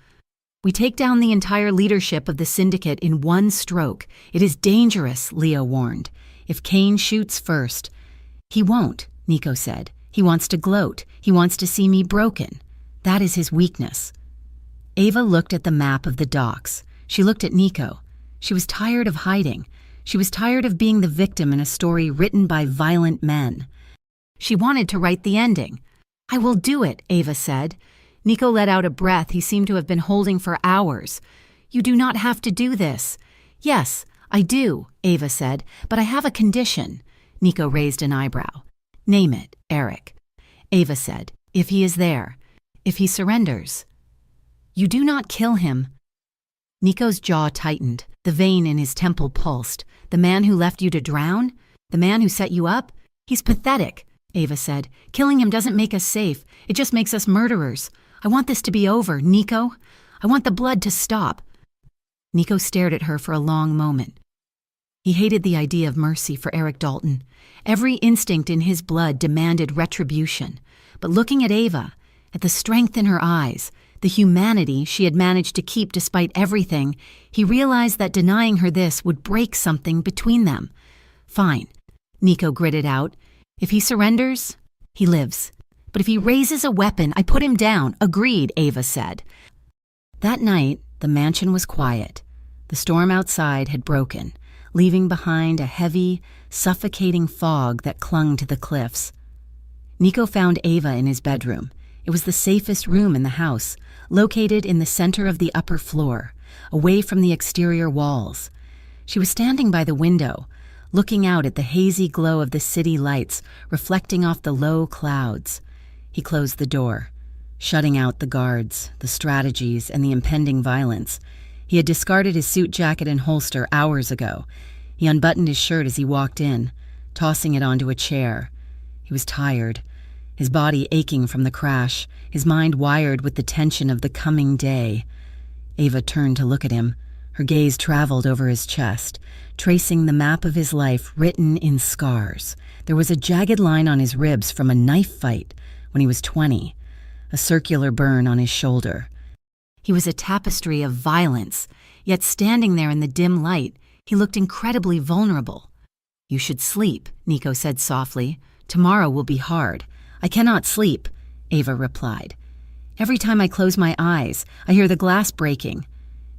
We take down the entire leadership of the syndicate in one stroke. It is dangerous, Leo warned. If Kane shoots first. He won't, Nico said. He wants to gloat. He wants to see me broken. That is his weakness. Ava looked at the map of the docks. She looked at Nico. She was tired of hiding. She was tired of being the victim in a story written by violent men. She wanted to write the ending. I will do it, Ava said. Nico let out a breath he seemed to have been holding for hours. You do not have to do this. Yes, I do, Ava said, but I have a condition. Nico raised an eyebrow. Name it, Eric. Ava said, if he is there, if he surrenders. You do not kill him. Nico's jaw tightened. The vein in his temple pulsed. The man who left you to drown? The man who set you up? He's pathetic, Ava said. Killing him doesn't make us safe. It just makes us murderers. I want this to be over, Nico. I want the blood to stop. Nico stared at her for a long moment. He hated the idea of mercy for Eric Dalton. Every instinct in his blood demanded retribution. But looking at Ava, at the strength in her eyes, the humanity she had managed to keep despite everything, he realized that denying her this would break something between them. Fine, Nico gritted out. If he surrenders, he lives. But if he raises a weapon, I put him down. Agreed, Ava said. That night, the mansion was quiet. The storm outside had broken, leaving behind a heavy, suffocating fog that clung to the cliffs. Nico found Ava in his bedroom. It was the safest room in the house, located in the center of the upper floor, away from the exterior walls. She was standing by the window, looking out at the hazy glow of the city lights reflecting off the low clouds. He closed the door, shutting out the guards, the strategies, and the impending violence. He had discarded his suit jacket and holster hours ago. He unbuttoned his shirt as he walked in, tossing it onto a chair. He was tired, his body aching from the crash, his mind wired with the tension of the coming day. Ava turned to look at him. Her gaze traveled over his chest, tracing the map of his life written in scars. There was a jagged line on his ribs from a knife fight when he was 20, a circular burn on his shoulder. He was a tapestry of violence, yet standing there in the dim light, he looked incredibly vulnerable. You should sleep, Nico said softly. Tomorrow will be hard. I cannot sleep, Ava replied. Every time I close my eyes, I hear the glass breaking.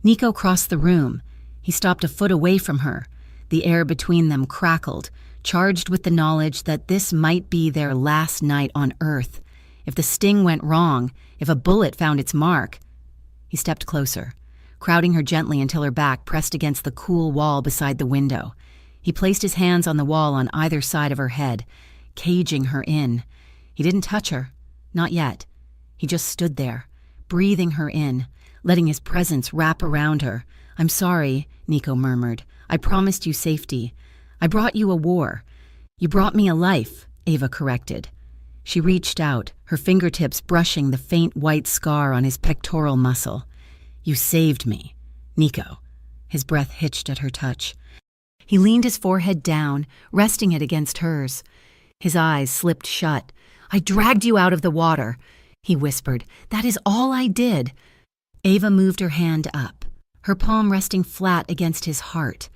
Nico crossed the room. He stopped a foot away from her. The air between them crackled, charged with the knowledge that this might be their last night on Earth. If the sting went wrong, if a bullet found its mark. He stepped closer, crowding her gently until her back pressed against the cool wall beside the window. He placed his hands on the wall on either side of her head, caging her in. He didn't touch her, not yet. He just stood there, breathing her in, letting his presence wrap around her. "I'm sorry," Nico murmured. "I promised you safety. I brought you a war. You brought me a life," Ava corrected. She reached out, her fingertips brushing the faint white scar on his pectoral muscle. "You saved me, Nico." His breath hitched at her touch. He leaned his forehead down, resting it against hers. His eyes slipped shut. "I dragged you out of the water," he whispered. "That is all I did." Ava moved her hand up, her palm resting flat against his heart.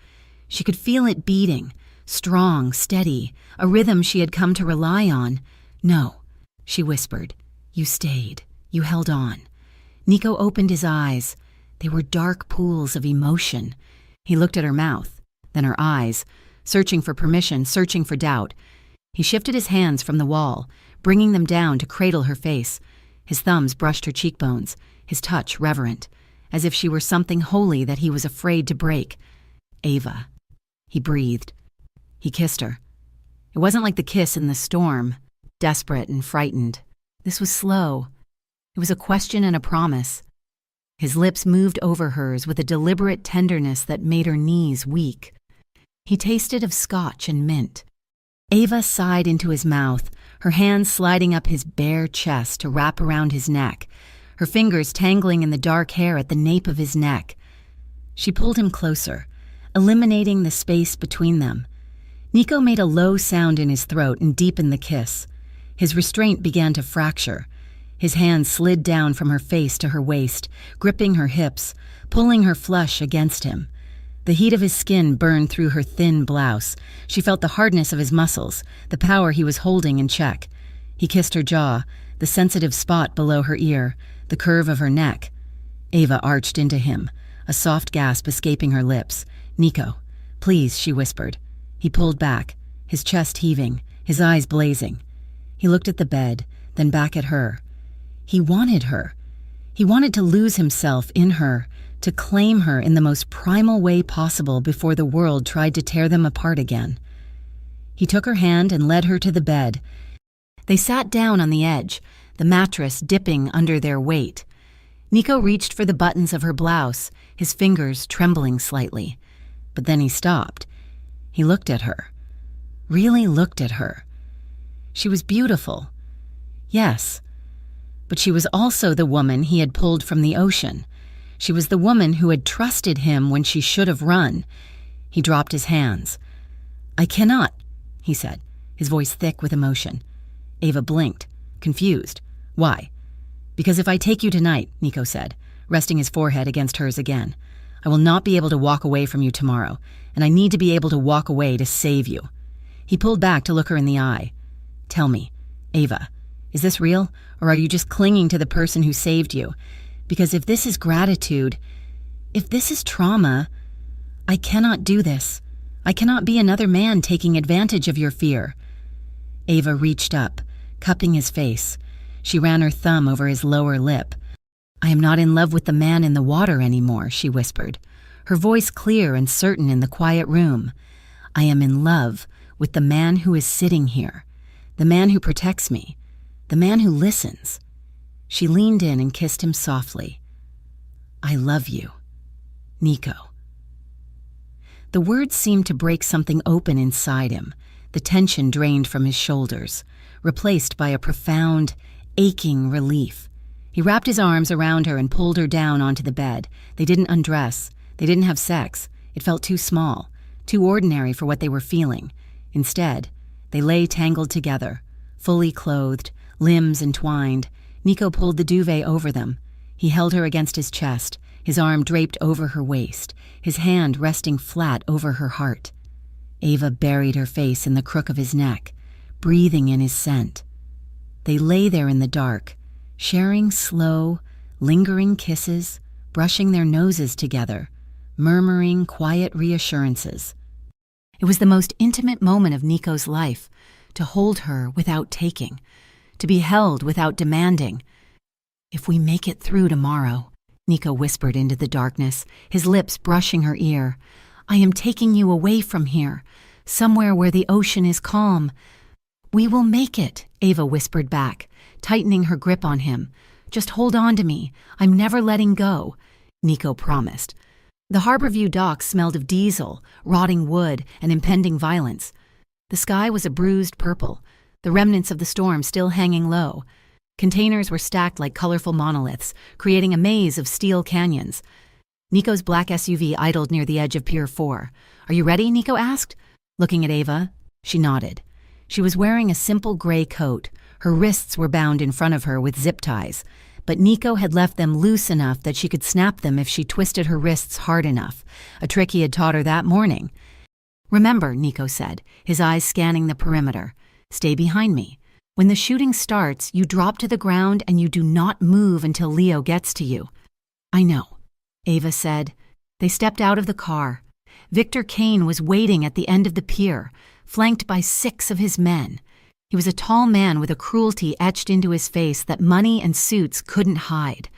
She could feel it beating, strong, steady, a rhythm she had come to rely on. "No," she whispered. "You stayed. You held on." Nico opened his eyes. They were dark pools of emotion. He looked at her mouth, then her eyes, searching for permission, searching for doubt. He shifted his hands from the wall, bringing them down to cradle her face. His thumbs brushed her cheekbones, his touch reverent, as if she were something holy that he was afraid to break. "Ava," he breathed. He kissed her. It wasn't like the kiss in the storm, desperate and frightened. This was slow. It was a question and a promise. His lips moved over hers with a deliberate tenderness that made her knees weak. He tasted of scotch and mint. Ava sighed into his mouth, her hands sliding up his bare chest to wrap around his neck, her fingers tangling in the dark hair at the nape of his neck. She pulled him closer, eliminating the space between them. Nico made a low sound in his throat and deepened the kiss. His restraint began to fracture. His hands slid down from her face to her waist, gripping her hips, pulling her flush against him. The heat of his skin burned through her thin blouse. She felt the hardness of his muscles, the power he was holding in check. He kissed her jaw, the sensitive spot below her ear, the curve of her neck. Ava arched into him, a soft gasp escaping her lips. "Nico, please," she whispered. He pulled back, his chest heaving, his eyes blazing. He looked at the bed, then back at her. He wanted her. He wanted to lose himself in her, to claim her in the most primal way possible before the world tried to tear them apart again. He took her hand and led her to the bed. They sat down on the edge, the mattress dipping under their weight. Nico reached for the buttons of her blouse, his fingers trembling slightly. But then he stopped. He looked at her. Really looked at her. She was beautiful. Yes. But she was also the woman he had pulled from the ocean. She was the woman who had trusted him when she should have run. He dropped his hands. "I cannot," he said, his voice thick with emotion. Ava blinked, confused. "Why?" "Because if I take you tonight," Nico said, resting his forehead against hers again, "I will not be able to walk away from you tomorrow, and I need to be able to walk away to save you." He pulled back to look her in the eye. "Tell me, Ava, is this real, or are you just clinging to the person who saved you? Because if this is gratitude, if this is trauma, I cannot do this. I cannot be another man taking advantage of your fear." Ava reached up, cupping his face. She ran her thumb over his lower lip. "I am not in love with the man in the water anymore," she whispered, her voice clear and certain in the quiet room. "I am in love with the man who is sitting here, the man who protects me, the man who listens." She leaned in and kissed him softly. "I love you, Nico." The words seemed to break something open inside him, the tension drained from his shoulders, replaced by a profound, aching relief. He wrapped his arms around her and pulled her down onto the bed. They didn't undress. They didn't have sex. It felt too small, too ordinary for what they were feeling. Instead, they lay tangled together, fully clothed, limbs entwined. Nico pulled the duvet over them. He held her against his chest, his arm draped over her waist, his hand resting flat over her heart. Ava buried her face in the crook of his neck, breathing in his scent. They lay there in the dark, sharing slow, lingering kisses, brushing their noses together, murmuring quiet reassurances. It was the most intimate moment of Nico's life, to hold her without taking, to be held without demanding. "If we make it through tomorrow," Nico whispered into the darkness, his lips brushing her ear, "I am taking you away from here, somewhere where the ocean is calm." "We will make it," Ava whispered back, tightening her grip on him, Just hold on to me. I'm never letting go," Nico promised. The Harborview docks smelled of diesel, rotting wood, and impending violence. The sky was a bruised purple, the remnants of the storm still hanging low. Containers were stacked like colorful monoliths, creating a maze of steel canyons. Nico's black SUV idled near the edge of Pier 4. "Are you ready?" Nico asked. Looking at Ava, she nodded. She was wearing a simple gray coat. Her wrists were bound in front of her with zip ties, but Nico had left them loose enough that she could snap them if she twisted her wrists hard enough, a trick he had taught her that morning. "Remember," Nico said, his eyes scanning the perimeter, "stay behind me. When the shooting starts, you drop to the ground and you do not move until Leo gets to you." "I know," Ava said. They stepped out of the car. Victor Kane was waiting at the end of the pier, flanked by 6 of his men. He was a tall man with a cruelty etched into his face that money and suits couldn't hide.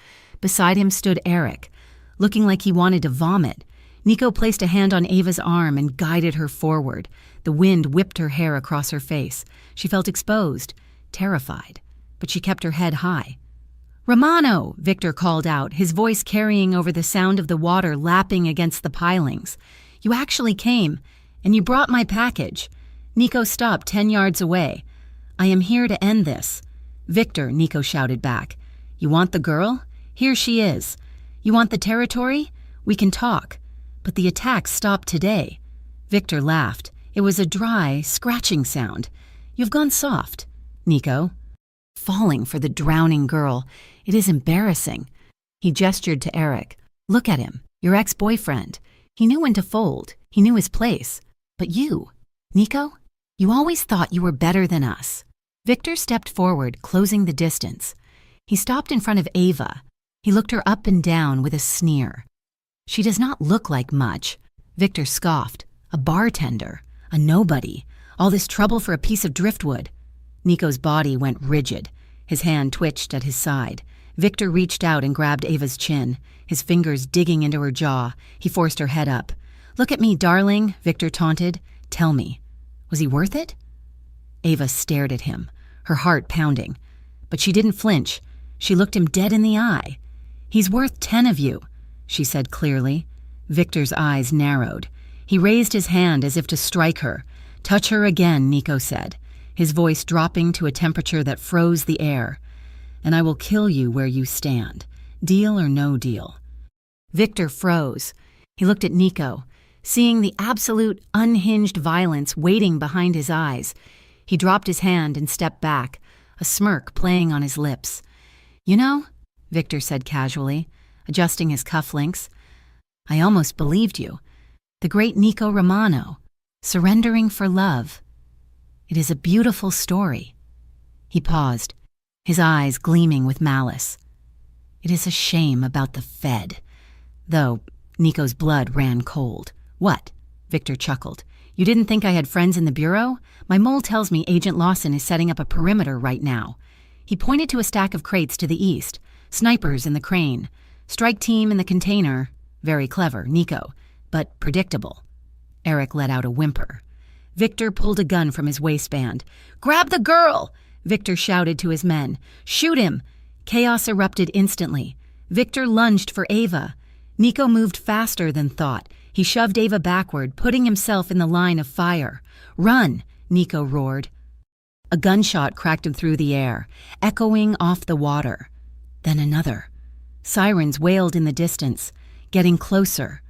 Beside him stood Eric, looking like he wanted to vomit. Nico placed a hand on Ava's arm and guided her forward. The wind whipped her hair across her face. She felt exposed, terrified, but she kept her head high. "Romano!" Victor called out, his voice carrying over the sound of the water lapping against the pilings. "You actually came, and you brought my package." Nico stopped 10 yards away. "I am here to end this." "Victor," Nico shouted back. "You want the girl? Here she is. You want the territory? We can talk. But the attack stopped today." Victor laughed. It was a dry, scratching sound. "You've gone soft, Nico." "Falling for the drowning girl. It is embarrassing." He gestured to Eric. "Look at him, your ex-boyfriend. He knew when to fold. He knew his place. But you, Nico, you always thought you were better than us." Victor stepped forward, closing the distance. He stopped in front of Ava. He looked her up and down with a sneer. "She does not look like much." Victor scoffed. "A bartender. A nobody. All this trouble for a piece of driftwood." Nico's body went rigid. His hand twitched at his side. Victor reached out and grabbed Ava's chin, his fingers digging into her jaw. He forced her head up. "Look at me, darling," Victor taunted. "Tell me, was he worth it?" Ava stared at him, her heart pounding. But she didn't flinch. She looked him dead in the eye. "He's worth 10 of you," she said clearly. Victor's eyes narrowed. He raised his hand as if to strike her. "Touch her again," Nico said, his voice dropping to a temperature that froze the air. "And I will kill you where you stand. Deal or no deal." Victor froze. He looked at Nico, seeing the absolute, unhinged violence waiting behind his eyes. He dropped his hand and stepped back, a smirk playing on his lips. "You know," Victor said casually, adjusting his cufflinks, "I almost believed you. The great Nico Romano, surrendering for love. It is a beautiful story." He paused, his eyes gleaming with malice. "It is a shame about the Fed." Though Nico's blood ran cold. "What?" Victor chuckled. "You didn't think I had friends in the Bureau? My mole tells me Agent Lawson is setting up a perimeter right now." He pointed to a stack of crates to the east. "Snipers in the crane. Strike team in the container. Very clever, Nico, but predictable." Eric let out a whimper. Victor pulled a gun from his waistband. "Grab the girl!" Victor shouted to his men. "Shoot him!" Chaos erupted instantly. Victor lunged for Ava. Nico moved faster than thought. He shoved Ava backward, putting himself in the line of fire. "Run!" Nico roared. A gunshot cracked him through the air, echoing off the water. Then another. Sirens wailed in the distance, getting closer.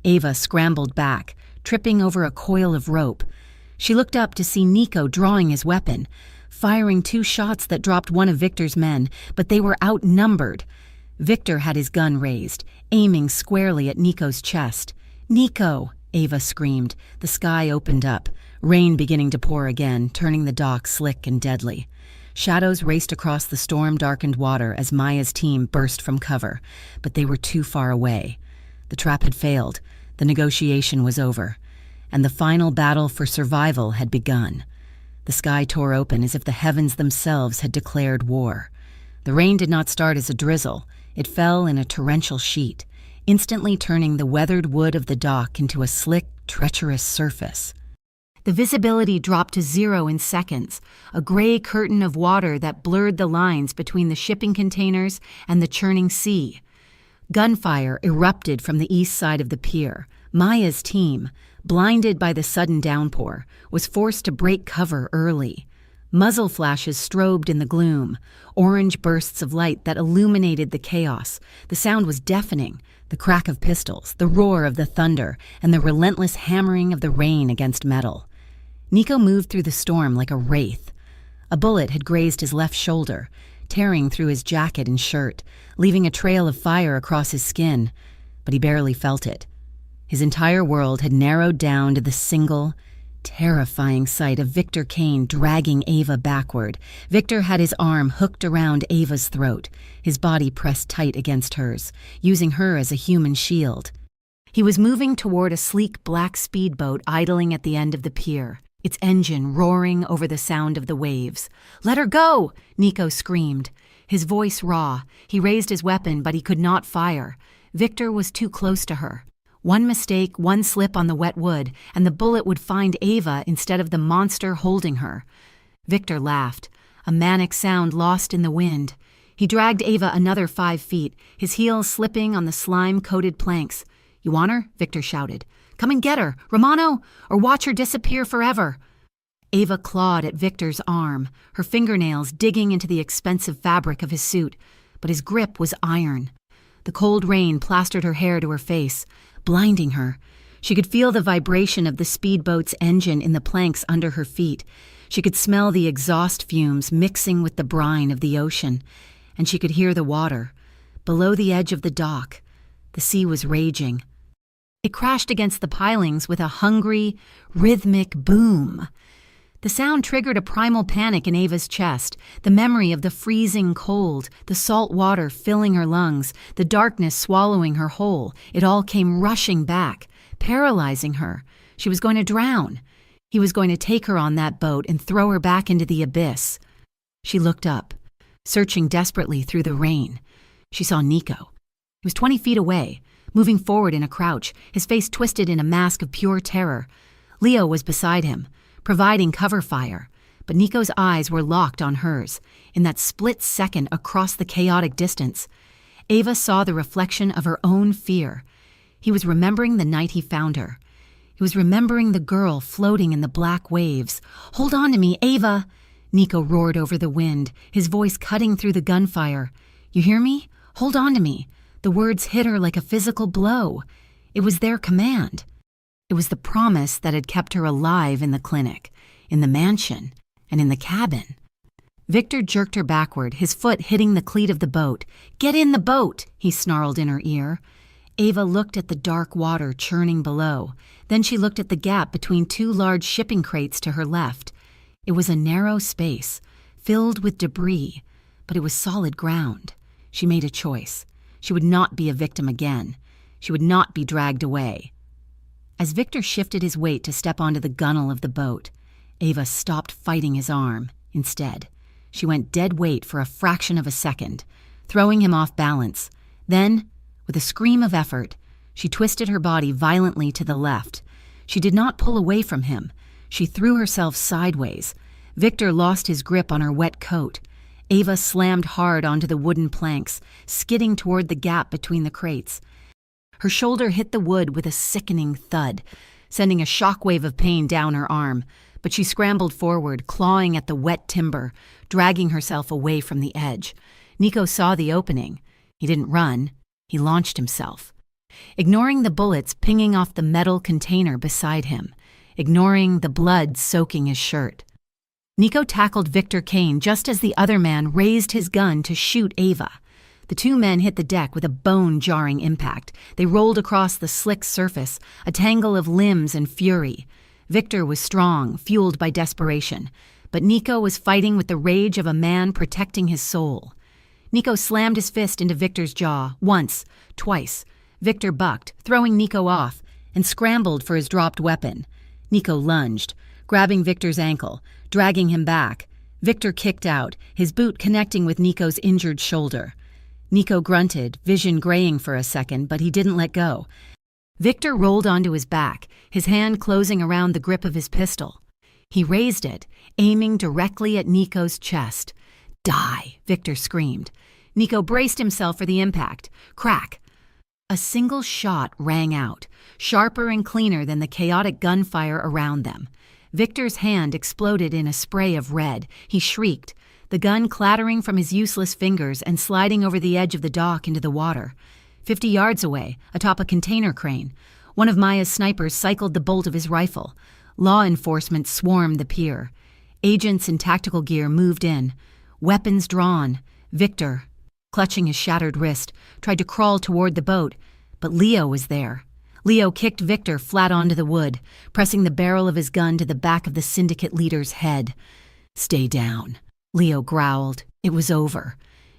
Ava scrambled back, tripping over a coil of rope. She looked up to see Nico drawing his weapon, firing 2 shots that dropped one of Victor's men, but they were outnumbered. Victor had his gun raised, aiming squarely at Nico's chest. "Nico!" Ava screamed. The sky opened up, rain beginning to pour again, turning the dock slick and deadly. Shadows raced across the storm-darkened water as Maya's team burst from cover, but they were too far away. The trap had failed, the negotiation was over, and the final battle for survival had begun. The sky tore open as if the heavens themselves had declared war. The rain did not start as a drizzle. It fell in a torrential sheet, instantly turning the weathered wood of the dock into a slick, treacherous surface. The visibility dropped to 0 in seconds, a gray curtain of water that blurred the lines between the shipping containers and the churning sea. Gunfire erupted from the east side of the pier. Maya's team, blinded by the sudden downpour, was forced to break cover early. Muzzle flashes strobed in the gloom, orange bursts of light that illuminated the chaos. The sound was deafening, the crack of pistols, the roar of the thunder, and the relentless hammering of the rain against metal. Nico moved through the storm like a wraith. A bullet had grazed his left shoulder, tearing through his jacket and shirt, leaving a trail of fire across his skin, but he barely felt it. His entire world had narrowed down to the single, terrifying sight of Victor Kane dragging Ava backward. Victor had his arm hooked around Ava's throat, his body pressed tight against hers, using her as a human shield. He was moving toward a sleek black speedboat idling at the end of the pier, its engine roaring over the sound of the waves. "Let her go!" Nico screamed, his voice raw. He raised his weapon, but he could not fire. Victor was too close to her. One mistake, one slip on the wet wood, and the bullet would find Ava instead of the monster holding her. Victor laughed, a manic sound lost in the wind. He dragged Ava another 5 feet, his heels slipping on the slime-coated planks. "You want her?" Victor shouted. "Come and get her, Romano, or watch her disappear forever." Ava clawed at Victor's arm, her fingernails digging into the expensive fabric of his suit, but his grip was iron. The cold rain plastered her hair to her face, blinding her. She could feel the vibration of the speedboat's engine in the planks under her feet. She could smell the exhaust fumes mixing with the brine of the ocean, and she could hear the water. Below the edge of the dock, the sea was raging. It crashed against the pilings with a hungry, rhythmic boom. The sound triggered a primal panic in Ava's chest, the memory of the freezing cold, the salt water filling her lungs, the darkness swallowing her whole. It all came rushing back, paralyzing her. She was going to drown. He was going to take her on that boat and throw her back into the abyss. She looked up, searching desperately through the rain. She saw Nico. He was 20 feet away, moving forward in a crouch, his face twisted in a mask of pure terror. Leo was beside him, providing cover fire, but Nico's eyes were locked on hers. In that split second across the chaotic distance, Ava saw the reflection of her own fear. He was remembering the night he found her. He was remembering the girl floating in the black waves. "Hold on to me, Ava!" Nico roared over the wind, his voice cutting through the gunfire. "You hear me? Hold on to me." The words hit her like a physical blow. It was their command. It was the promise that had kept her alive in the clinic, in the mansion, and in the cabin. Victor jerked her backward, his foot hitting the cleat of the boat. "Get in the boat!" he snarled in her ear. Ava looked at the dark water churning below. Then she looked at the gap between 2 large shipping crates to her left. It was a narrow space, filled with debris, but it was solid ground. She made a choice. She would not be a victim again. She would not be dragged away. As Victor shifted his weight to step onto the gunwale of the boat, Ava stopped fighting his arm. Instead, she went dead weight for a fraction of a second, throwing him off balance. Then, with a scream of effort, she twisted her body violently to the left. She did not pull away from him. She threw herself sideways. Victor lost his grip on her wet coat. Ava slammed hard onto the wooden planks, skidding toward the gap between the crates. Her shoulder hit the wood with a sickening thud, sending a shockwave of pain down her arm, but she scrambled forward, clawing at the wet timber, dragging herself away from the edge. Nico saw the opening. He didn't run. He launched himself. Ignoring the bullets pinging off the metal container beside him, ignoring the blood soaking his shirt, Nico tackled Victor Kane just as the other man raised his gun to shoot Ava. The 2 men hit the deck with a bone-jarring impact. They rolled across the slick surface, a tangle of limbs and fury. Victor was strong, fueled by desperation, but Nico was fighting with the rage of a man protecting his soul. Nico slammed his fist into Victor's jaw, once, twice. Victor bucked, throwing Nico off, and scrambled for his dropped weapon. Nico lunged, grabbing Victor's ankle, dragging him back. Victor kicked out, his boot connecting with Nico's injured shoulder. Nico grunted, vision graying for a second, but he didn't let go. Victor rolled onto his back, his hand closing around the grip of his pistol. He raised it, aiming directly at Nico's chest. "Die!" Victor screamed. Nico braced himself for the impact. Crack! A single shot rang out, sharper and cleaner than the chaotic gunfire around them. Victor's hand exploded in a spray of red. He shrieked, the gun clattering from his useless fingers and sliding over the edge of the dock into the water. 50 yards away, atop a container crane, one of Maya's snipers cycled the bolt of his rifle. Law enforcement swarmed the pier. Agents in tactical gear moved in, weapons drawn. Victor, clutching his shattered wrist, tried to crawl toward the boat, but Leo was there. Leo kicked Victor flat onto the wood, pressing the barrel of his gun to the back of the syndicate leader's head. "Stay down," Leo growled. It was over.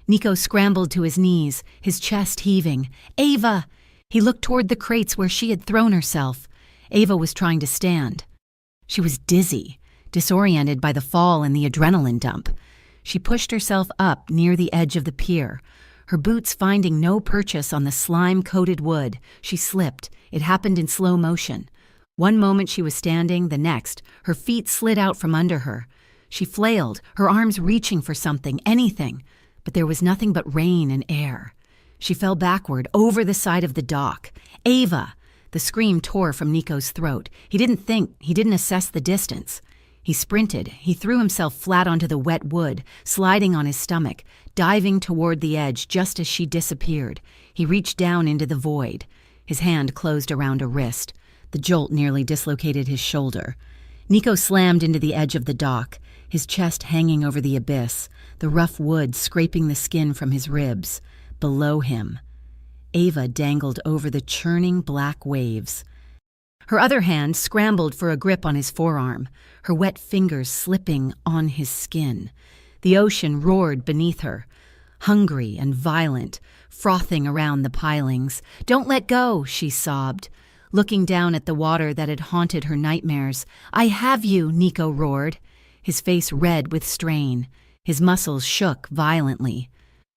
Nico scrambled to his knees, his chest heaving. "Ava!" He looked toward the crates where she had thrown herself. Ava was trying to stand. She was dizzy, disoriented by the fall and the adrenaline dump. She pushed herself up near the edge of the pier. Her boots finding no purchase on the slime-coated wood, she slipped. It happened in slow motion. One moment she was standing, the next, her feet slid out from under her. She flailed, her arms reaching for something, anything, but there was nothing but rain and air. She fell backward, over the side of the dock. "Ava!" The scream tore from Nico's throat. He didn't assess the distance. He sprinted. He threw himself flat onto the wet wood, sliding on his stomach, diving toward the edge just as she disappeared. He reached down into the void. His hand closed around a wrist. The jolt nearly dislocated his shoulder. Nico slammed into the edge of the dock, his chest hanging over the abyss, the rough wood scraping the skin from his ribs. Below him, Ava dangled over the churning black waves. Her other hand scrambled for a grip on his forearm, her wet fingers slipping on his skin. The ocean roared beneath her, hungry and violent, frothing around the pilings. "Don't let go," she sobbed, looking down at the water that had haunted her nightmares. "I have you," Nico roared, his face red with strain. His muscles shook violently.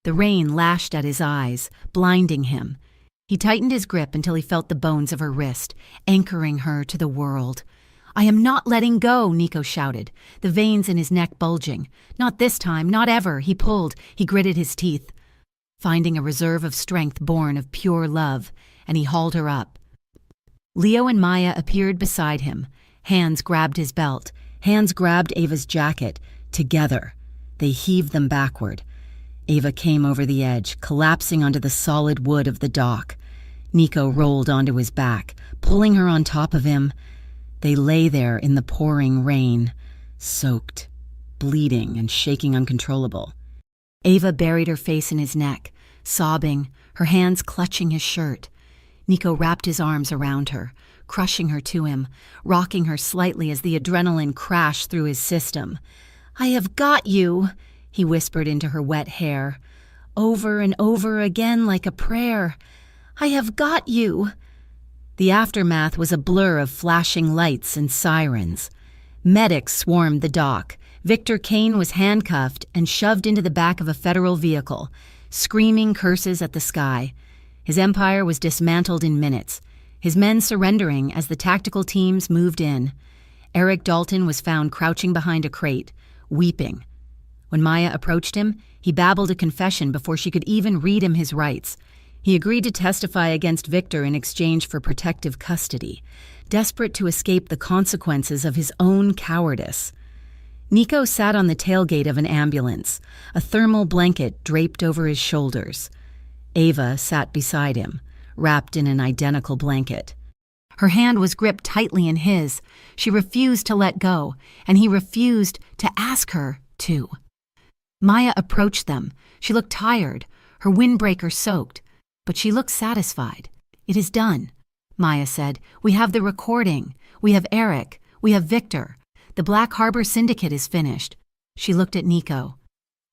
The rain lashed at his eyes, blinding him. He tightened his grip until he felt the bones of her wrist, anchoring her to the world. "I am not letting go," Nico shouted, the veins in his neck bulging. "Not this time, not ever." He pulled, he gritted his teeth, finding a reserve of strength born of pure love, and he hauled her up. Leo and Maya appeared beside him. Hands grabbed his belt. Hands grabbed Ava's jacket. Together, they heaved them backward. Ava came over the edge, collapsing onto the solid wood of the dock. Nico rolled onto his back, pulling her on top of him. They lay there in the pouring rain, soaked, bleeding and shaking uncontrollable. Ava buried her face in his neck, sobbing, her hands clutching his shirt. Nico wrapped his arms around her, crushing her to him, rocking her slightly as the adrenaline crashed through his system. "I have got you," he whispered into her wet hair, over and over again like a prayer. "I have got you." The aftermath was a blur of flashing lights and sirens. Medics swarmed the dock. Victor Kane was handcuffed and shoved into the back of a federal vehicle, screaming curses at the sky. His empire was dismantled in minutes, his men surrendering as the tactical teams moved in. Eric Dalton was found crouching behind a crate, weeping. When Maya approached him, he babbled a confession before she could even read him his rights. He agreed to testify against Victor in exchange for protective custody, desperate to escape the consequences of his own cowardice. Nico sat on the tailgate of an ambulance, a thermal blanket draped over his shoulders. Ava sat beside him, wrapped in an identical blanket. Her hand was gripped tightly in his. She refused to let go, and he refused to ask her to. Maya approached them. She looked tired, her windbreaker soaked, but she looked satisfied. "It is done," Maya said. "We have the recording. We have Eric. We have Victor. The Black Harbor Syndicate is finished." She looked at Nico.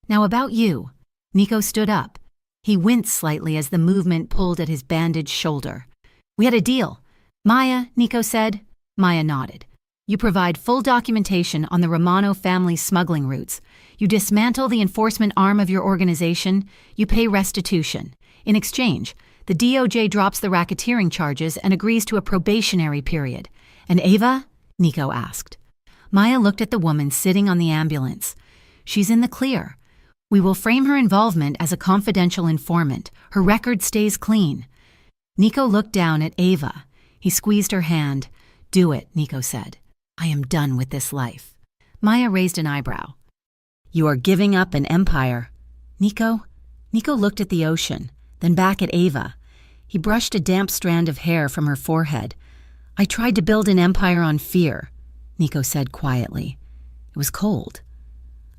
"Now about you." Nico stood up. He winced slightly as the movement pulled at his bandaged shoulder. "We had a deal." "Maya," Nico said. Maya nodded. "You provide full documentation on the Romano family's smuggling routes. You dismantle the enforcement arm of your organization. You pay restitution. In exchange, The DOJ drops the racketeering charges and agrees to a probationary period. And Ava? Nico asked. Maya looked at the woman sitting on the ambulance. She's in the clear. We will frame her involvement as a confidential informant. Her record stays clean. Nico looked down at Ava. He squeezed her hand. Do it, Nico said. I am done with this life. Maya raised an eyebrow. You are giving up an empire. Nico looked at the ocean, then back at Ava. He brushed a damp strand of hair from her forehead. I tried to build an empire on fear, Nico said quietly. It was cold.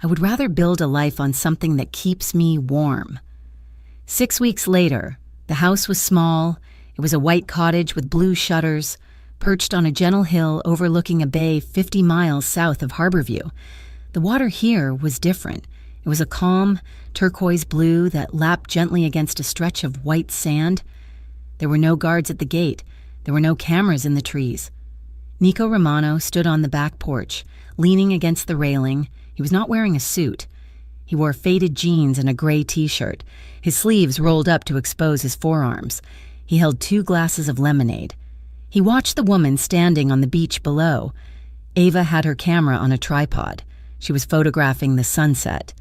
I would rather build a life on something that keeps me warm. 6 weeks later, the house was small. It was a white cottage with blue shutters, perched on a gentle hill overlooking a bay 50 miles south of Harborview. The water here was different. It was a calm, turquoise blue that lapped gently against a stretch of white sand. There were no guards at the gate. There were no cameras in the trees. Nico Romano stood on the back porch, leaning against the railing. He was not wearing a suit. He wore faded jeans and a gray t-shirt, his sleeves rolled up to expose his forearms. He held 2 glasses of lemonade. He watched the woman standing on the beach below. Ava had her camera on a tripod. She was photographing the sunset.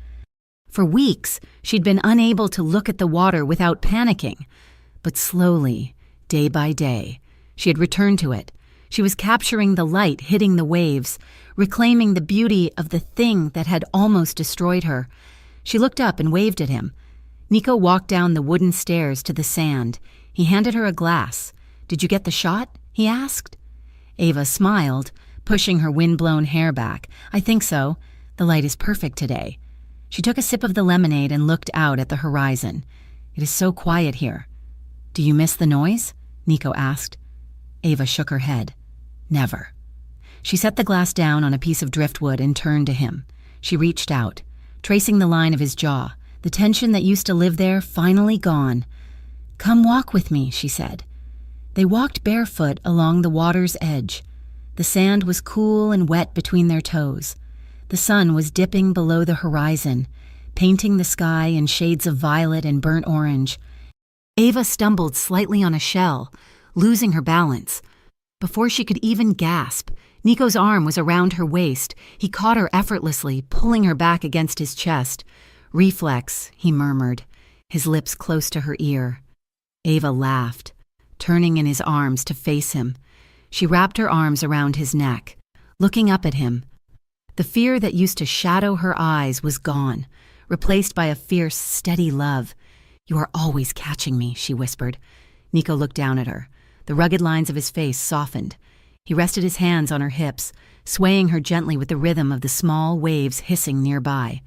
For weeks, she'd been unable to look at the water without panicking. But slowly, day by day, she had returned to it. She was capturing the light hitting the waves, reclaiming the beauty of the thing that had almost destroyed her. She looked up and waved at him. Nico walked down the wooden stairs to the sand. He handed her a glass. Did you get the shot? He asked. Ava smiled, pushing her wind-blown hair back. I think so. The light is perfect today. She took a sip of the lemonade and looked out at the horizon. It is so quiet here. Do you miss the noise? Nico asked. Ava shook her head. Never. She set the glass down on a piece of driftwood and turned to him. She reached out, tracing the line of his jaw, the tension that used to live there finally gone. Come walk with me, she said. They walked barefoot along the water's edge. The sand was cool and wet between their toes. The sun was dipping below the horizon, painting the sky in shades of violet and burnt orange. Ava stumbled slightly on a shell, losing her balance. Before she could even gasp, Nico's arm was around her waist. He caught her effortlessly, pulling her back against his chest. Reflex, he murmured, his lips close to her ear. Ava laughed, turning in his arms to face him. She wrapped her arms around his neck, looking up at him. The fear that used to shadow her eyes was gone, replaced by a fierce, steady love. You are always catching me, she whispered. Nico looked down at her. The rugged lines of his face softened. He rested his hands on her hips, swaying her gently with the rhythm of the small waves hissing nearby.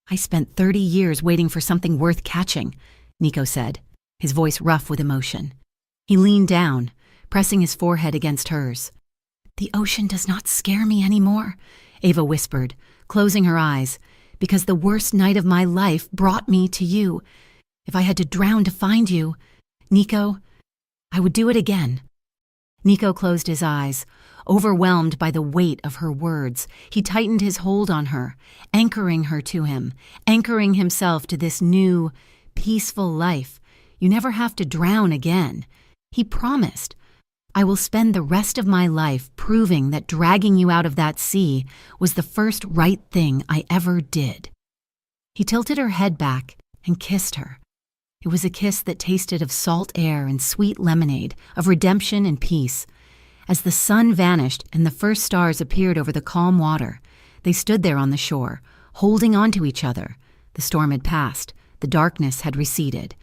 I spent 30 years waiting for something worth catching, Nico said, his voice rough with emotion. He leaned down, pressing his forehead against hers. The ocean does not scare me anymore, Ava whispered, closing her eyes, because the worst night of my life brought me to you. If I had to drown to find you, Nico, I would do it again. Nico closed his eyes, overwhelmed by the weight of her words. He tightened his hold on her, anchoring her to him, anchoring himself to this new, peaceful life. You never have to drown again. He promised. I will spend the rest of my life proving that dragging you out of that sea was the first right thing I ever did. He tilted her head back and kissed her. It was a kiss that tasted of salt air and sweet lemonade, of redemption and peace. As the sun vanished and the first stars appeared over the calm water, they stood there on the shore, holding on to each other. The storm had passed, the darkness had receded,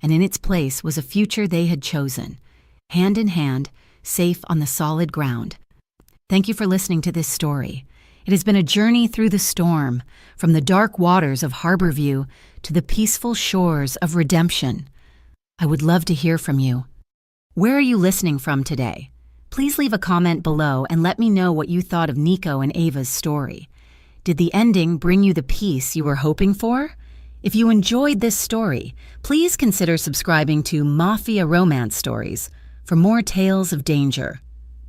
and in its place was a future they had chosen, hand in hand, safe on the solid ground. Thank you for listening to this story. It has been a journey through the storm, from the dark waters of Harborview to the peaceful shores of redemption. I would love to hear from you. Where are you listening from today? Please leave a comment below and let me know what you thought of Nico and Ava's story. Did the ending bring you the peace you were hoping for? If you enjoyed this story, please consider subscribing to Mafia Romance Stories for more tales of danger,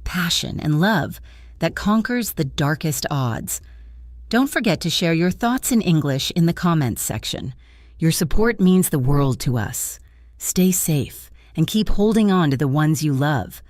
passion, and love that conquers the darkest odds. Don't forget to share your thoughts in English in the comments section. Your support means the world to us. Stay safe and keep holding on to the ones you love.